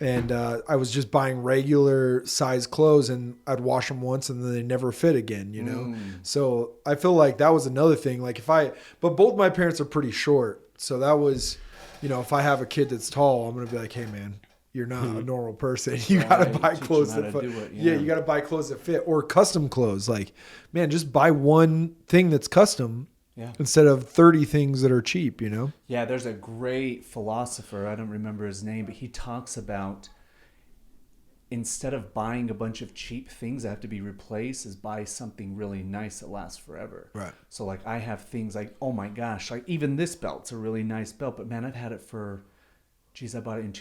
And I was just buying regular size clothes, and I'd wash them once and then they never fit again, So I feel like that was another thing. Like but both my parents are pretty short. So that was, if I have a kid that's tall, I'm going to be like, hey man, you're not a normal person. You got to buy clothes that fit. Yeah, you got to buy clothes that fit or custom clothes. Like, man, just buy one thing that's custom. Yeah. Instead of 30 things that are cheap, Yeah, there's a great philosopher, I don't remember his name, but he talks about instead of buying a bunch of cheap things that have to be replaced, is buy something really nice that lasts forever. Right. So like I have things like, oh my gosh, like even this belt's a really nice belt, but man, I've had it for, I bought it in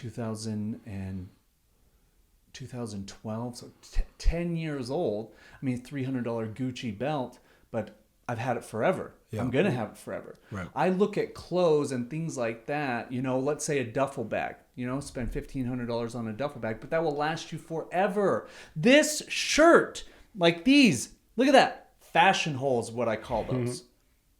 2012, so 10 years old. I mean, $300 Gucci belt, but I've had it forever. Yeah. I'm going to have it forever. Right. I look at clothes and things like that, let's say a duffel bag, spend $1,500 on a duffel bag, but that will last you forever. This shirt, like these, look at that. Fashion holes, what I call those.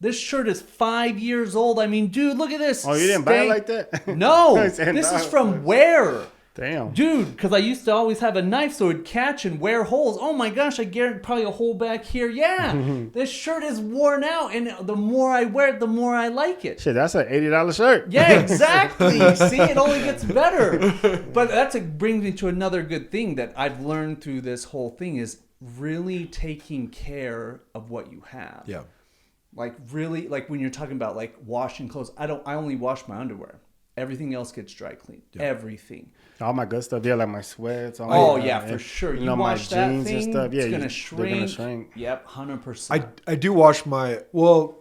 This shirt is 5 years old. I mean, dude, look at this. Oh, you didn't buy it like that? No. This is from where? Damn. Dude, because I used to always have a knife so it would catch and wear holes. Oh my gosh, I guarantee probably a hole back here. Yeah, this shirt is worn out, and the more I wear it, the more I like it. Shit, that's an $80 shirt. Yeah, exactly. See, it only gets better. But brings me to another good thing that I've learned through this whole thing is really taking care of what you have. Yeah. Like really, like when you're talking about like washing clothes, I only wash my underwear. Everything else gets dry cleaned. Yeah. Everything. All my good stuff, like my sweats. For sure. You wash my that jeans thing, and stuff. Yeah, it's going to shrink. They're going to shrink. Yep, 100%. I do wash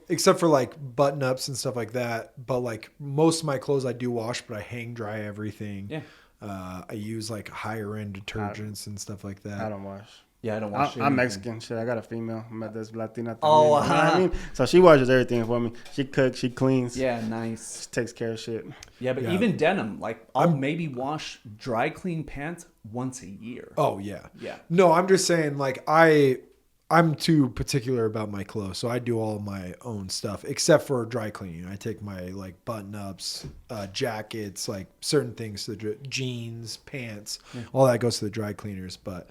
except for like button ups and stuff like that. But like most of my clothes I do wash, but I hang dry everything. Yeah. I use like higher end detergents and stuff like that. I don't wash. Yeah, I don't wash I'm Mexican. Shit, I got a female. That's Latina. Oh, you know what I mean? So she washes everything for me. She cooks. She cleans. Yeah, nice. She takes care of shit. Yeah, but even denim, like I'll maybe wash dry clean pants once a year. Oh yeah. Yeah. No, I'm just saying like I'm too particular about my clothes, so I do all my own stuff except for dry cleaning. I take my like button ups, jackets, like certain things to the jeans, pants, all that goes to the dry cleaners, but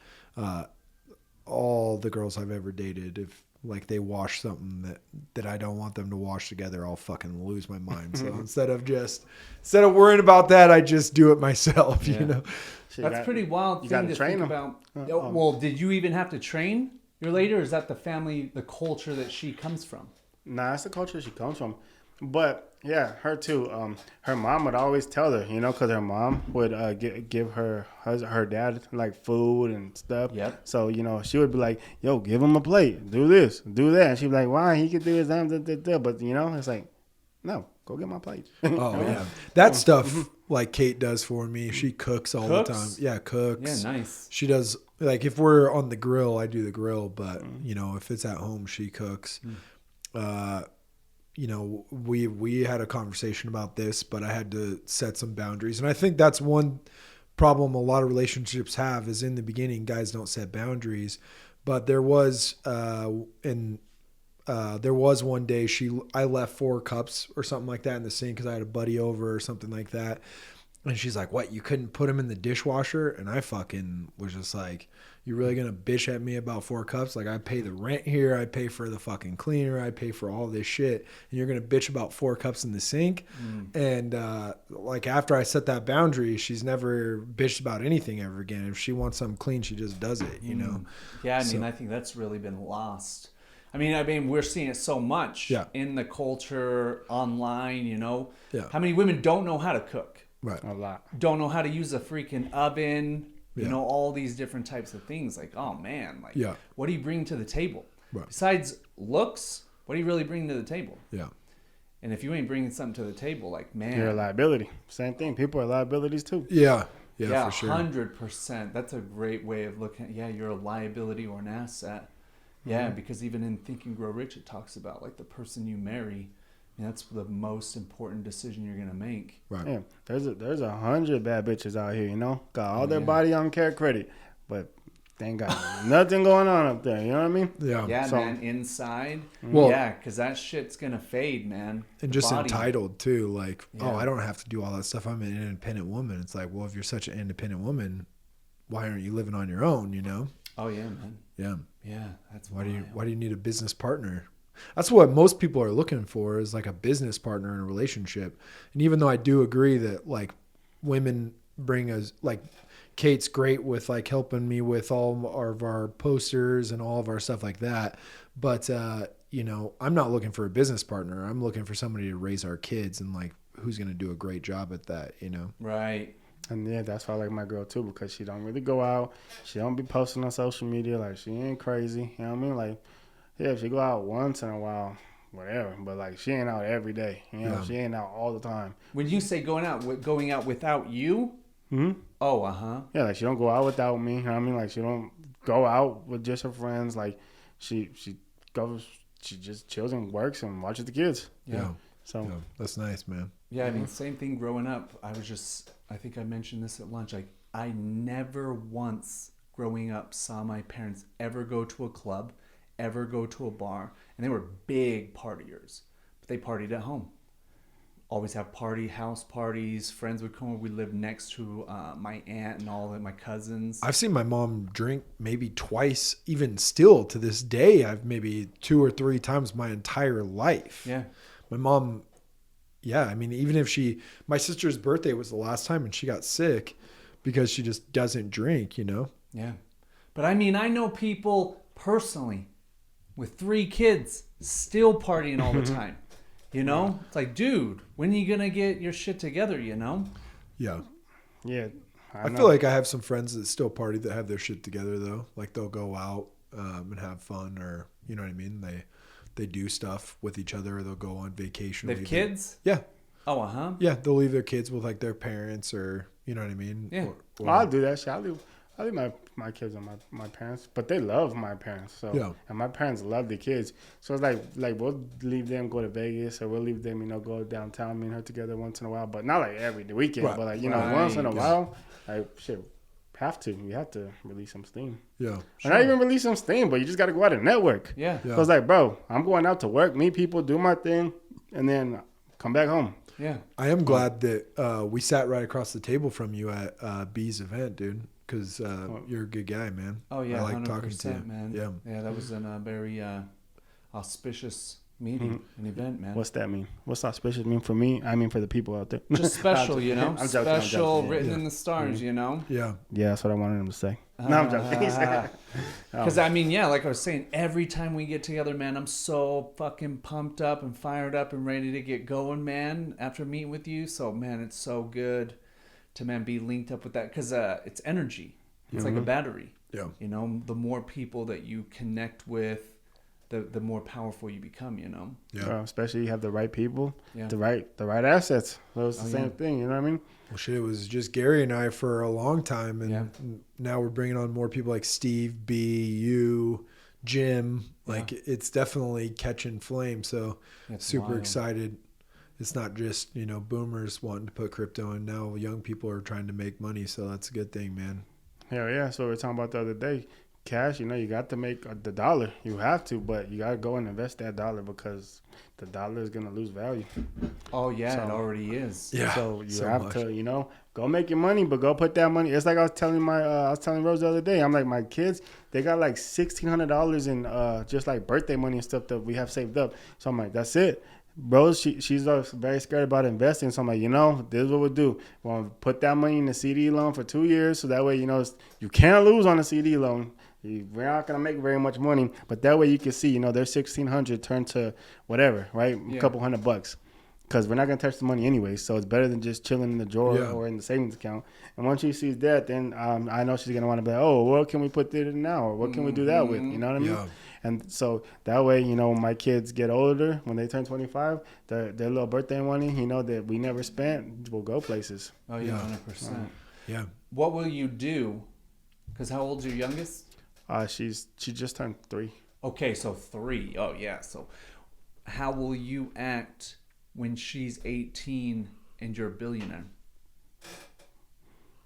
all the girls I've ever dated, if like they wash something that I don't want them to wash together, I'll fucking lose my mind. So instead of worrying about that, I just do it myself. That's pretty wild thing to think about. Well, did you even have to train your lady, or is that the culture that she comes from? Nah, that's the culture she comes from. But yeah, her too. Her mom would always tell her, because her mom would give her dad like food and stuff. Yep. So she would be like, "Yo, give him a plate. Do this, do that." And she'd be like, "Why? He could do his own." But it's like, no, go get my plate. Oh yeah, that stuff like Kate does for me. She cooks all the time. Yeah, cooks. Yeah, nice. She does like if we're on the grill, I do the grill. But if it's at home, she cooks. We had a conversation about this, but I had to set some boundaries. And I think that's one problem a lot of relationships have is in the beginning, guys don't set boundaries. But there was, one day I left 4 cups or something like that in the sink because I had a buddy over or something like that. And she's like, what, you couldn't put them in the dishwasher? And I fucking was just like, you really gonna bitch at me about 4 cups? Like, I pay the rent here, I pay for the fucking cleaner, I pay for all this shit, and you're gonna bitch about 4 cups in the sink? And like, after I set that boundary, she's never bitched about anything ever again. If she wants something clean, she just does it, you know? Yeah, I mean, I think that's really been lost. I mean, we're seeing it so much in the culture, online, you know? Yeah. How many women don't know how to cook? Right. A lot. Don't know how to use a freaking oven, you know, all these different types of things. Like, oh man, like, what do you bring to the table? Right. Besides looks, what do you really bring to the table? Yeah. And if you ain't bringing something to the table, like, man. You're a liability. Same thing. People are liabilities too. Yeah. Yeah, for sure. 100%. That's a great way of looking at, you're a liability or an asset. Yeah, because even in Think and Grow Rich, it talks about, like, the person you marry. And that's the most important decision you're gonna make. Right. Yeah, there's 100 bad bitches out here, you know, got all their body on care credit, but they ain't got nothing going on up there. You know what I mean? Yeah. Yeah, So, man. Inside, well, yeah, because that shit's gonna fade, man. and The just body. entitled too. Like, Yeah. I don't have to do all that stuff. I'm an independent woman. It's like, well, if you're such an independent woman, why aren't you living on your own? You know? Oh yeah, man. Yeah. Yeah, that's Why do you need a business partner? That's what most people are looking for, is like a business partner in a relationship. And even though I do agree that, like, women bring us, like, Kate's great with, like, helping me with all of our posters and all of our stuff like that. But, you know, I'm not looking for a business partner. I'm looking for somebody to raise our kids, and, like, who's going to do a great job at that, you know? Right. And yeah, that's why I like my girl too, because she don't really go out. She don't be posting on social media. Like, she ain't crazy. You know what I mean? Like, yeah, if she go out once in a while, whatever. But, like, she ain't out every day. You know, she ain't out all the time. When you say going out without you? Mm-hmm. Oh, Yeah, like, she don't go out without me. You know what I mean? Like, she don't go out with just her friends. Like, she just chills and works and watches the kids. Yeah. So Yeah, that's nice, man. Yeah, I mean, same thing growing up. I think I mentioned this at lunch. Like, I never once growing up saw my parents ever go to a club, ever go to a bar. And they were big partiers, but they partied at home. Always have house parties. Friends would come over. We lived next to my aunt and all of my cousins. I've seen my mom drink maybe twice, even still to this day. I've maybe 2 or 3 times my entire life. Yeah. My mom, I mean, even if my sister's birthday was the last time and she got sick because she just doesn't drink, you know? Yeah. But I mean, I know people personally with 3 kids still partying all the time. You know? It's like, dude, when are you going to get your shit together, you know? Yeah. yeah, I feel like I have some friends that still party that have their shit together, though. Like, they'll go out and have fun, or, you know what I mean? They do stuff with each other, or they'll go on vacation. They have kids? Yeah. Oh, uh-huh. Yeah, they'll leave their kids with, like, their parents, or, you know what I mean? Yeah. Well, I'll do that shit. I'll leave my kids and my parents, but they love my parents. So Yeah. And my parents love the kids. So it's like we'll leave them, go to Vegas, or we'll leave them, you know, go downtown, me and her together once in a while, but not like every weekend. Right. But, like, you know, once in a while, like, shit, you have to release some steam. Yeah. Or not even release some steam, but you just got to go out and network. Yeah. So it's like, bro, I'm going out to work, meet people, do my thing, and then come back home. Yeah. I am glad that we sat right across the table from you at B's event, dude, because you're a good guy, man. Oh, yeah, I like talking to you. man. Yeah. Yeah, that was a very auspicious meeting, an event, man. What's that mean? What's auspicious mean for me? I mean for the people out there. Just special, you know? I'm joking, special, yeah. written in the stars, you know? Yeah. Yeah, that's what I wanted him to say. No, I'm joking. Because, I mean, yeah, like I was saying, every time we get together, man, I'm so fucking pumped up and fired up and ready to get going, man, after meeting with you. So, man, it's so good to, man, be linked up with that, because it's energy. It's like a battery. Yeah. You know, the more people that you connect with, the more powerful you become, you know? Yeah. Especially you have the right people, Yeah. the right assets. So it's the same thing, you know what I mean? Well, shit, it was just Gary and I for a long time, and now we're bringing on more people like Steve, B, you, Jim. Like, it's definitely catching flame. So super excited. It's not just, you know, boomers wanting to put crypto in. Now young people are trying to make money. So that's a good thing, man. Hell yeah. So we were talking about the other day. Cash, you know, you got to make the dollar. You have to, but you got to go and invest that dollar, because the dollar is going to lose value. Oh yeah, it already is. Yeah. So you have to, you know, go make your money, but go put that money. It's like I was telling Rose the other day. I'm like, my kids, they got like $1,600 in just like birthday money and stuff that we have saved up. So I'm like, that's it. Bro, she's very scared about investing. So I'm like, you know, this is what we'll do. We'll put that money in the CD loan for 2 years. So that way, you know, you can't lose on a CD loan. We're not going to make very much money. But that way you can see, you know, their $1,600 turn to whatever, right? A couple $100. Because we're not going to touch the money anyway. So it's better than just chilling in the drawer or in the savings account. And once she sees that, then I know she's going to want to be like, oh, what can we put it in now? Or what can we do that with? You know what I mean? Yeah. And so that way, you know, when my kids get older, when they turn 25, their little birthday money, you know, that we never spent, will go places. Oh, yeah, 100%. Yeah. What will you do? Because how old's your youngest? She just turned 3. Okay, so 3. Oh, yeah. So how will you act when she's 18 and you're a billionaire?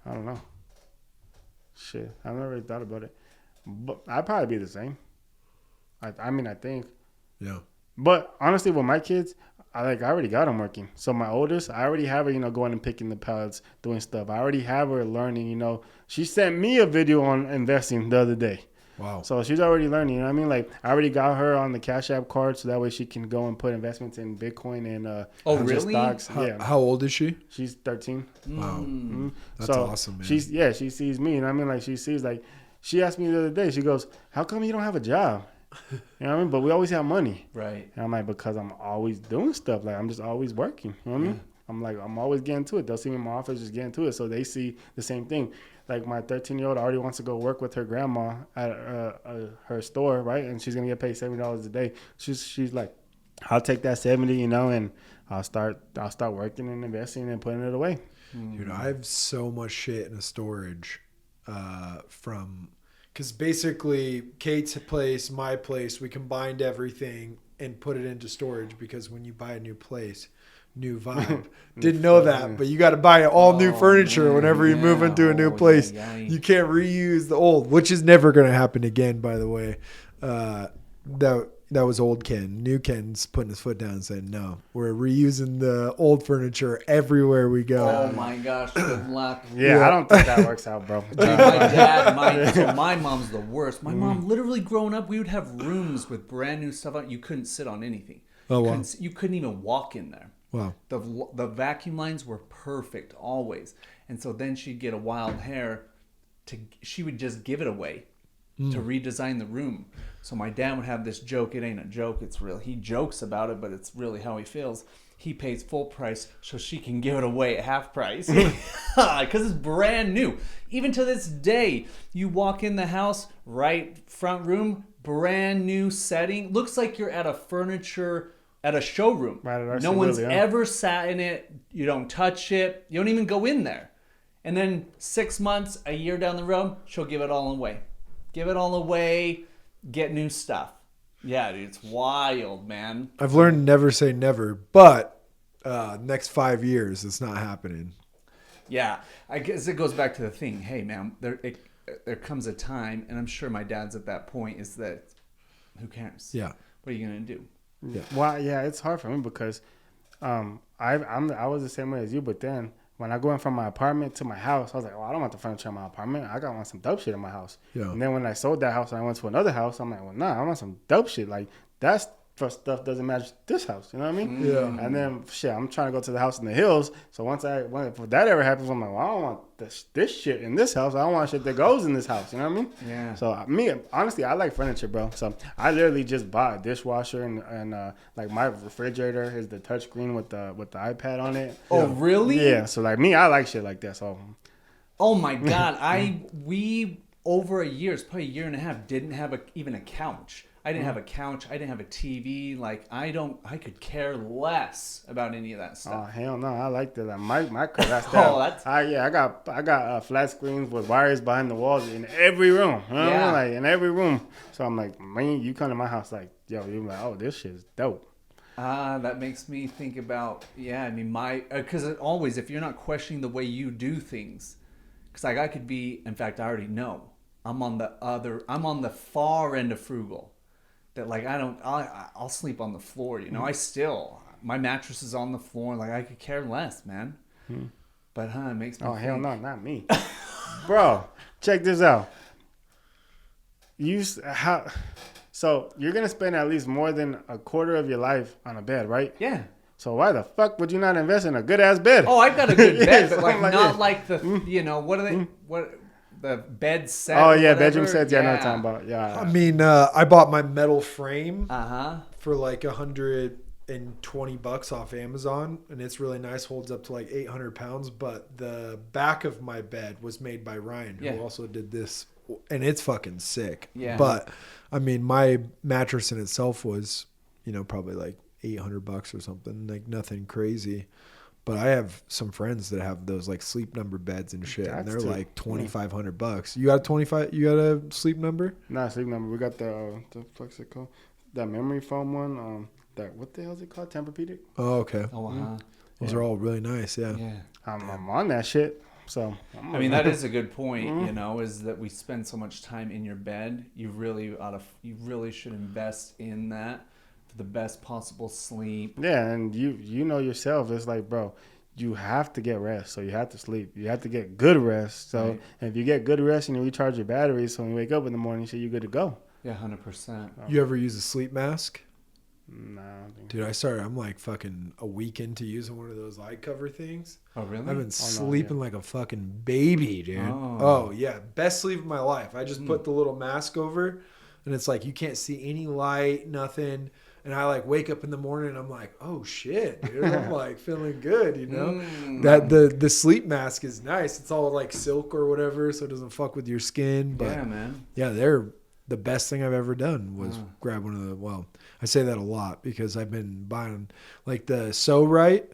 I don't know. Shit, I've never really thought about it. But I'd probably be the same. I mean, I think. Yeah. But honestly, with my kids, I already got them working. So my oldest, I already have her, you know, going and picking the pallets, doing stuff. I already have her learning, you know. She sent me a video on investing the other day. Wow. So she's already learning, you know what I mean? Like, I already got her on the Cash App card so that way she can go and put investments in Bitcoin and really? Stocks. How old is she? She's 13. Wow. Mm-hmm. That's awesome, man. She sees me, and I mean, like, she sees, like, she asked me the other day, she goes, how come you don't have a job? You know what I mean? But we always have money. Right. And I'm like, because I'm always doing stuff. Like, I'm just always working. You know what I mean? I'm like, I'm always getting to it. They'll see me in my office just getting to it. So they see the same thing. Like, my 13-year-old already wants to go work with her grandma at her store, right? And she's going to get paid $70 a day. She's like, I'll take that 70, you know, and I'll start working and investing and putting it away. Dude, I have so much shit in a storage because basically Kate's place, my place, we combined everything and put it into storage because when you buy a new place, new vibe. Didn't know that, but you got to buy all new furniture whenever you move into a new place. You can't reuse the old, which is never going to happen again, by the way. That was old Ken. New Ken's putting his foot down and saying, no, we're reusing the old furniture everywhere we go. Oh my gosh, good luck. Yeah, I don't think that works out, bro. Dude, my mom's the worst. My mom, literally growing up, we would have rooms with brand new stuff on. You couldn't sit on anything. Oh, wow. You couldn't even walk in there. Wow. The vacuum lines were perfect always. And so then she'd get a wild hair. She would just give it away to redesign the room. So my dad would have this joke. It ain't a joke. It's real. He jokes about it, but it's really how he feels. He pays full price so she can give it away at half price. Because it's brand new. Even to this day, you walk in the house, right front room, brand new setting. Looks like you're at a showroom. Right, no one's ever sat in it. You don't touch it. You don't even go in there. And then 6 months, a year down the road, she'll give it all away. Give it all away. Get new stuff. Yeah, dude, it's wild, man. I've learned never say never, but next 5 years, it's not happening. Yeah, I guess it goes back to the thing. Hey, man, there comes a time, and I'm sure my dad's at that point, is that who cares? Yeah. What are you going to do? Yeah. Well, yeah, it's hard for me because I was the same way as you, but then when I go in from my apartment to my house, I was like, well, I don't want the furniture in my apartment. I want some dope shit in my house. Yeah. And then when I sold that house and I went to another house, I'm like, well, nah, I want some dope shit. Like, that's for stuff doesn't match this house. You know what I mean? Yeah. And then, shit, I'm trying to go to the house in the hills. So if that ever happens, I'm like, well, I don't want this shit in this house. I don't want shit that goes in this house. You know what I mean? Yeah. So honestly, I like furniture, bro. So I literally just bought a dishwasher and like my refrigerator is the touchscreen with the iPad on it. Oh, really? Yeah. So like me, I like shit like that. So. Oh my God, we over a year, it's probably a year and a half, didn't have even a couch. I didn't have a couch. I didn't have a TV. Like, I could care less about any of that stuff. Oh, hell no. I like that. My that's that. I got flat screens with wires behind the walls in every room. You know what I mean? Like, in every room. So I'm like, man, you come to my house like, yo, you're like, oh, this shit is dope. That makes me think about, because always, if you're not questioning the way you do things, because like I could be, in fact, I already know, I'm on the far end of frugal. That like I'll sleep on the floor, you know. my mattress is on the floor. Like, I could care less, man. But, it makes me think. Hell no, not me. Bro, check this out. So you're going to spend at least more than a quarter of your life on a bed, right? Yeah. So why the fuck would you not invest in a good-ass bed? Oh, I've got a good bed, but like not like the, what are they, the bed set? Oh, yeah, bedroom sets. Yeah, I know what I'm talking about. Yeah. I mean, I bought my metal frame for like $120 off Amazon, and it's really nice. Holds up to like 800 pounds. But the back of my bed was made by Ryan, who also did this, and it's fucking sick. Yeah. But I mean, my mattress in itself was, probably like $800 or something, like nothing crazy. But I have some friends that have those like Sleep Number beds and shit, and they're like $2,500. You got a Sleep Number? Not Sleep Number. We got the what's it called? That memory foam one. That what the hell is it called? Tempur-Pedic. Oh, okay. Those are all really nice. Yeah. I'm on that shit. So I mean, that is a good point. Is that we spend so much time in your bed. You really should invest in that. For the best possible sleep. Yeah, and you know yourself, it's like, bro, you have to get rest, so you have to sleep. You have to get good rest. So if you get good rest and you recharge your batteries, so when you wake up in the morning, so you're good to go. Yeah, 100%. You ever use a sleep mask? No. Dude, I'm like fucking a week into using one of those eye cover things. Oh, really? I've been sleeping like a fucking baby, dude. Oh, yeah. Best sleep of my life. I just put the little mask over, and it's like you can't see any light, nothing. And I like wake up in the morning and I'm like, oh shit, dude. I'm like feeling good, That the sleep mask is nice. It's all like silk or whatever, so it doesn't fuck with your skin. But yeah, man. Yeah, they're the best thing I've ever done was grab one of I say that a lot because I've been buying like the So Right.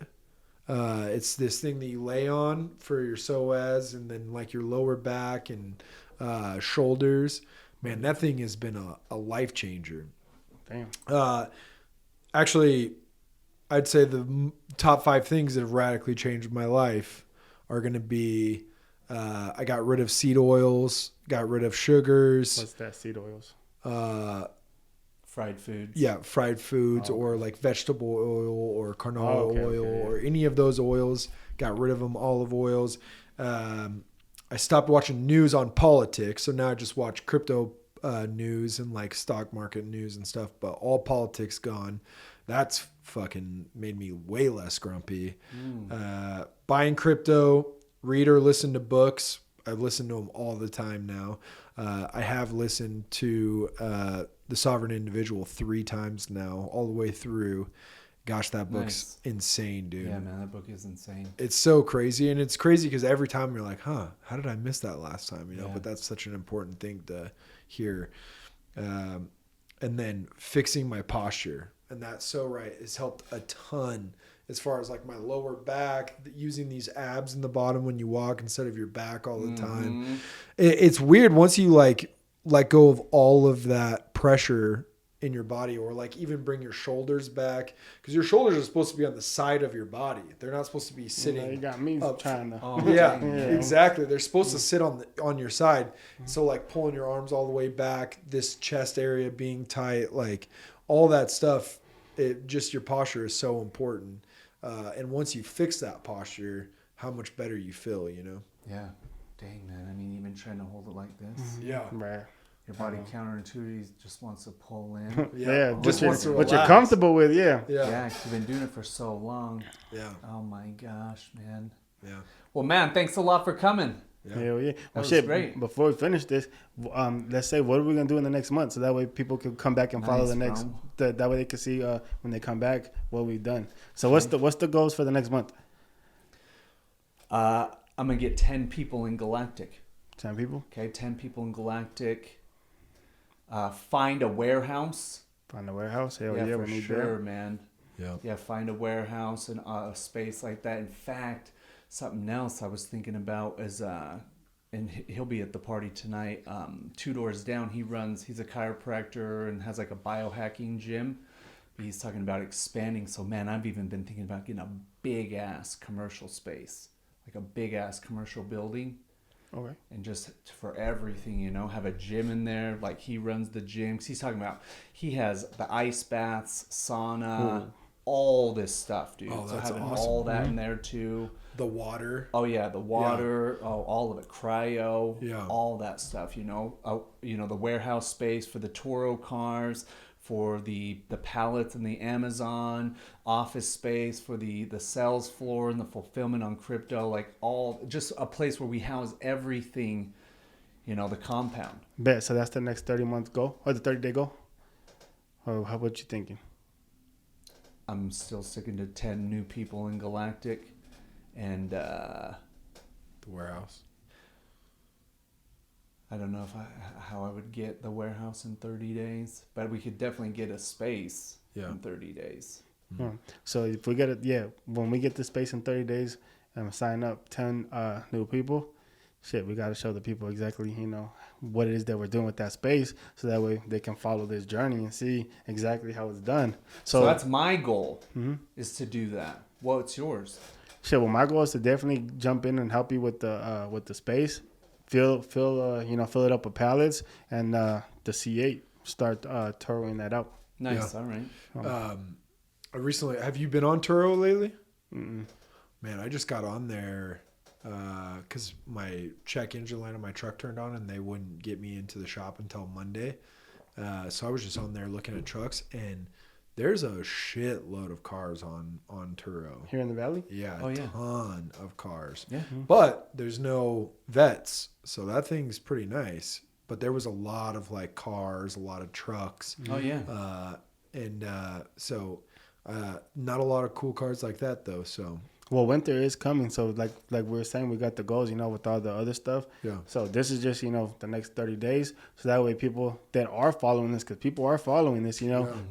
It's this thing that you lay on for your psoas and then like your lower back and shoulders. Man, that thing has been a life changer. Damn. Actually, I'd say the top 5 things that have radically changed my life are going to be I got rid of seed oils, got rid of sugars. What's that, seed oils? Fried foods. Yeah, fried foods or like vegetable oil or canola oil or any of those oils. Got rid of them, olive oils. I stopped watching news on politics, so now I just watch crypto news and like stock market news and stuff, but all politics gone. That's fucking made me way less grumpy. Buying crypto, read or listen to books. I listen to them all the time now. I have listened to The Sovereign Individual 3 times now, all the way through. Gosh, that book's insane, dude. Yeah, man, that book is insane. It's so crazy, and it's crazy because every time you're like, how did I miss that last time? But that's such an important thing to hear. And then fixing my posture, and that's So Right has helped a ton as far as like my lower back, using these abs in the bottom when you walk instead of your back all the time. It's weird once you like let go of all of that pressure in your body, or like even bring your shoulders back, because your shoulders are supposed to be on the side of your body. They're not supposed to be sitting. You got me up. Trying to. Yeah, exactly. They're supposed to sit on your side. So like pulling your arms all the way back, this chest area being tight, like all that stuff. Just your posture is so important. And once you fix that posture, how much better you feel, Yeah. Dang, man. I mean, even trying to hold it like this. Yeah. Right. Your body counterintuitively just wants to pull in. Just wants to relax. What you're comfortable with, Yeah, because you've been doing it for so long. Yeah. Oh my gosh, man. Yeah. Well, man, thanks a lot for coming. Hell yeah. Well, was great. Before we finish this, let's say, what are we going to do in the next month? So that way people can come back and follow the next, that way they can see when they come back what we've done. So what's the goals for the next month? I'm going to get 10 people in Galactic. 10 people? Okay, 10 people in Galactic. Find a warehouse. Find a warehouse? Hell yeah, for sure, man. Yeah. Yeah, find a warehouse and a space like that. In fact, something else I was thinking about is, and he'll be at the party tonight, 2 doors down, he's a chiropractor and has like a biohacking gym. He's talking about expanding. So, man, I've even been thinking about getting a big-ass commercial space, like a big-ass commercial building. Okay. And just for everything, have a gym in there. Like he runs the gym. 'Cause he's talking about, he has the ice baths, sauna, all this stuff, dude. Oh, so that's having awesome. all that in there too. The water. Oh yeah, the water. Yeah. Oh, all of it, cryo. Yeah. All that stuff. The warehouse space for the Toro cars, for the pallets in the Amazon, office space for the sales floor and the fulfillment on crypto. Like just a place where we house everything. The compound. Bet. So that's the next 30-month goal or the 30-day goal. Or what you thinking? I'm still sticking to 10 new people in Galactic. And the warehouse. I don't know how I would get the warehouse in 30 days, but we could definitely get a space in 30 days. Mm-hmm. So if we get it, when we get the space in 30 days and sign up 10 new people, we got to show the people exactly, what it is that we're doing with that space, so that way they can follow this journey and see exactly how it's done. So that's my goal, is to do that. What's yours? Well, my goal is to definitely jump in and help you with the space, fill it up with pallets, and the C8 start Turoing that out. Nice, yeah. All right. Recently, have you been on Turo lately? Mm-mm. Man, I just got on there because my check engine light on my truck turned on, and they wouldn't get me into the shop until Monday. So I was just on there looking at trucks, and there's a shitload of cars on Turo. Here in the valley? Yeah, a ton of cars. Yeah. But there's no vets, so that thing's pretty nice. But there was a lot of cars, a lot of trucks. Oh yeah. So not a lot of cool cars like that though. So. Well, winter is coming, so like we were saying, we got the goals, with all the other stuff. Yeah. So this is just, the next 30 days. So that way people that are following this, because people are following this,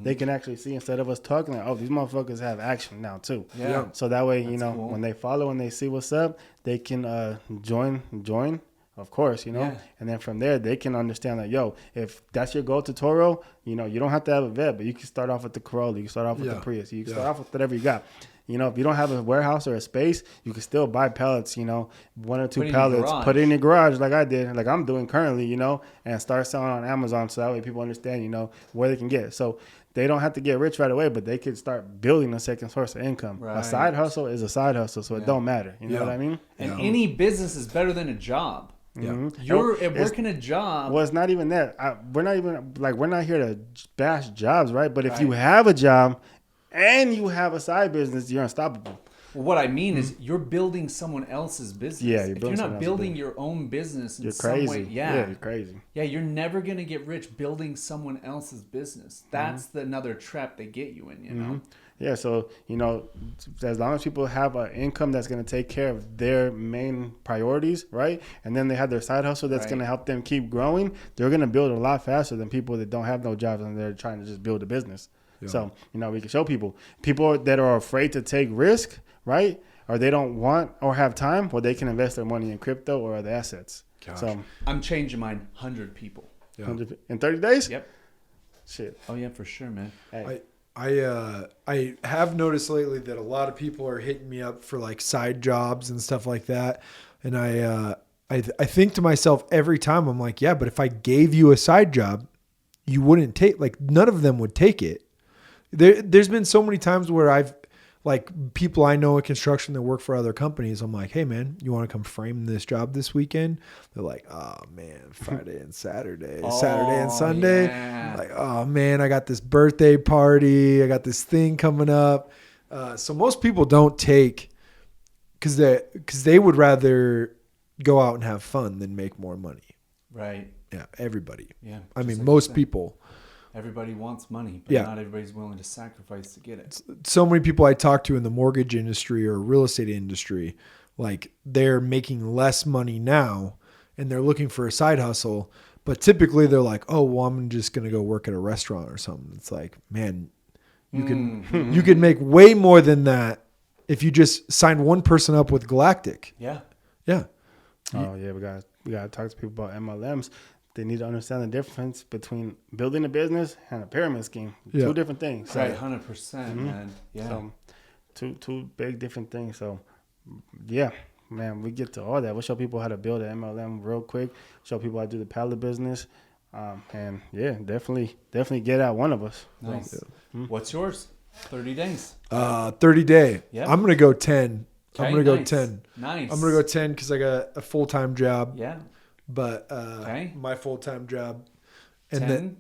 they can actually see, instead of us talking, these motherfuckers have action now too. Yeah. So that way, cool. when they follow and they see what's up, they can join, of course, and then from there they can understand that, if that's your goal to Toro, you don't have to have a vet, but you can start off with the Corolla, you can start off with the Prius, you can start off with whatever you got. If you don't have a warehouse or a space, you can still buy pallets, 1 or 2 pallets, put it in your garage like I did, like I'm doing currently, and start selling on Amazon, so that way people understand, where they can get. So they don't have to get rich right away, but they could start building a second source of income. Right. A side hustle is a side hustle, so it don't matter. You know what I mean? And any business is better than a job. Yeah. Mm-hmm. You're working a job. Well, it's not even that. We're not here to bash jobs, right? But if you have a job and you have a side business, you're unstoppable. Well, what I mean is you're building someone else's business. Yeah, if you're not building your own business in some way, you're crazy. Yeah, you're never going to get rich building someone else's business. That's another trap they get you in, you know? Yeah, so, as long as people have an income that's going to take care of their main priorities, right? And then they have their side hustle that's going to help them keep growing, they're going to build a lot faster than people that don't have no jobs and they're trying to just build a business. Yeah. So, we can show people that are afraid to take risk, right? Or they don't want or have time, well, they can invest their money in crypto or other assets. Gosh. So I'm changing mine. 100 people. Yeah. 100 in 30 days? Yep. Shit. Oh, yeah, for sure, man. Hey. I have noticed lately that a lot of people are hitting me up for side jobs and stuff like that. And I think to myself every time, I'm like, yeah, but if I gave you a side job, you wouldn't take, none of them would take it. There's been so many times where I've, people I know in construction that work for other companies, I'm like, hey man, you want to come frame this job this weekend? They're like, oh man, Friday and Saturday, Saturday and Sunday. Yeah. Like, oh man, I got this birthday party. I got this thing coming up. So most people don't take because they would rather go out and have fun than make more money. Right. Yeah. Everybody. Yeah. I mean, most people. Everybody wants money, but not everybody's willing to sacrifice to get it. So many people I talk to in the mortgage industry or real estate industry, they're making less money now and they're looking for a side hustle. But typically they're like, oh, well, I'm just going to go work at a restaurant or something. It's like, man, you can make way more than that if you just sign one person up with Galactic. Yeah. Yeah. Oh, yeah. We got to talk to people about MLMs. They need to understand the difference between building a business and a pyramid scheme. Yeah. 2 different things. So, right, 100%, man. Yeah. So, two big different things. So, yeah, man, we get to all that. We'll show people how to build an MLM real quick. Show people how to do the pallet business. And, yeah, definitely get out one of us. Nice. So, What's yours? 30 days. 30 day. Yep. I'm gonna go 10. Okay, I'm gonna go nice. 10. Nice. I'm gonna go 10 because I got a full-time job. Yeah. But my full-time job, and 10? then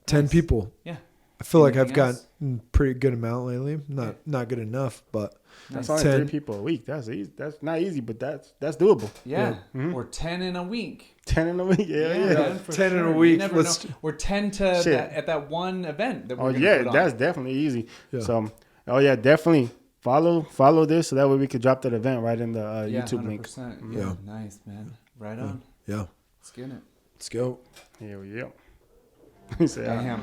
10 Nice. people. Yeah. I feel like I've Anything else? gotten pretty good amount lately. Not good enough, but That's only 10. 3 people a week. That's easy. That's not easy, but that's doable. Yeah. Mm-hmm. Or 10 in a week. 10 in a week. Yeah. man, for 10 in a sure. week. You never Let's- know. Or 10 at that one event that we're gonna put on. That's definitely easy. Yeah. So, definitely follow this so that way we could drop that event right in the YouTube link. 100%. Mm-hmm. Yeah. Nice, man. Right on. Yeah. Let's get it. Let's go. Here we go. He said, Damn.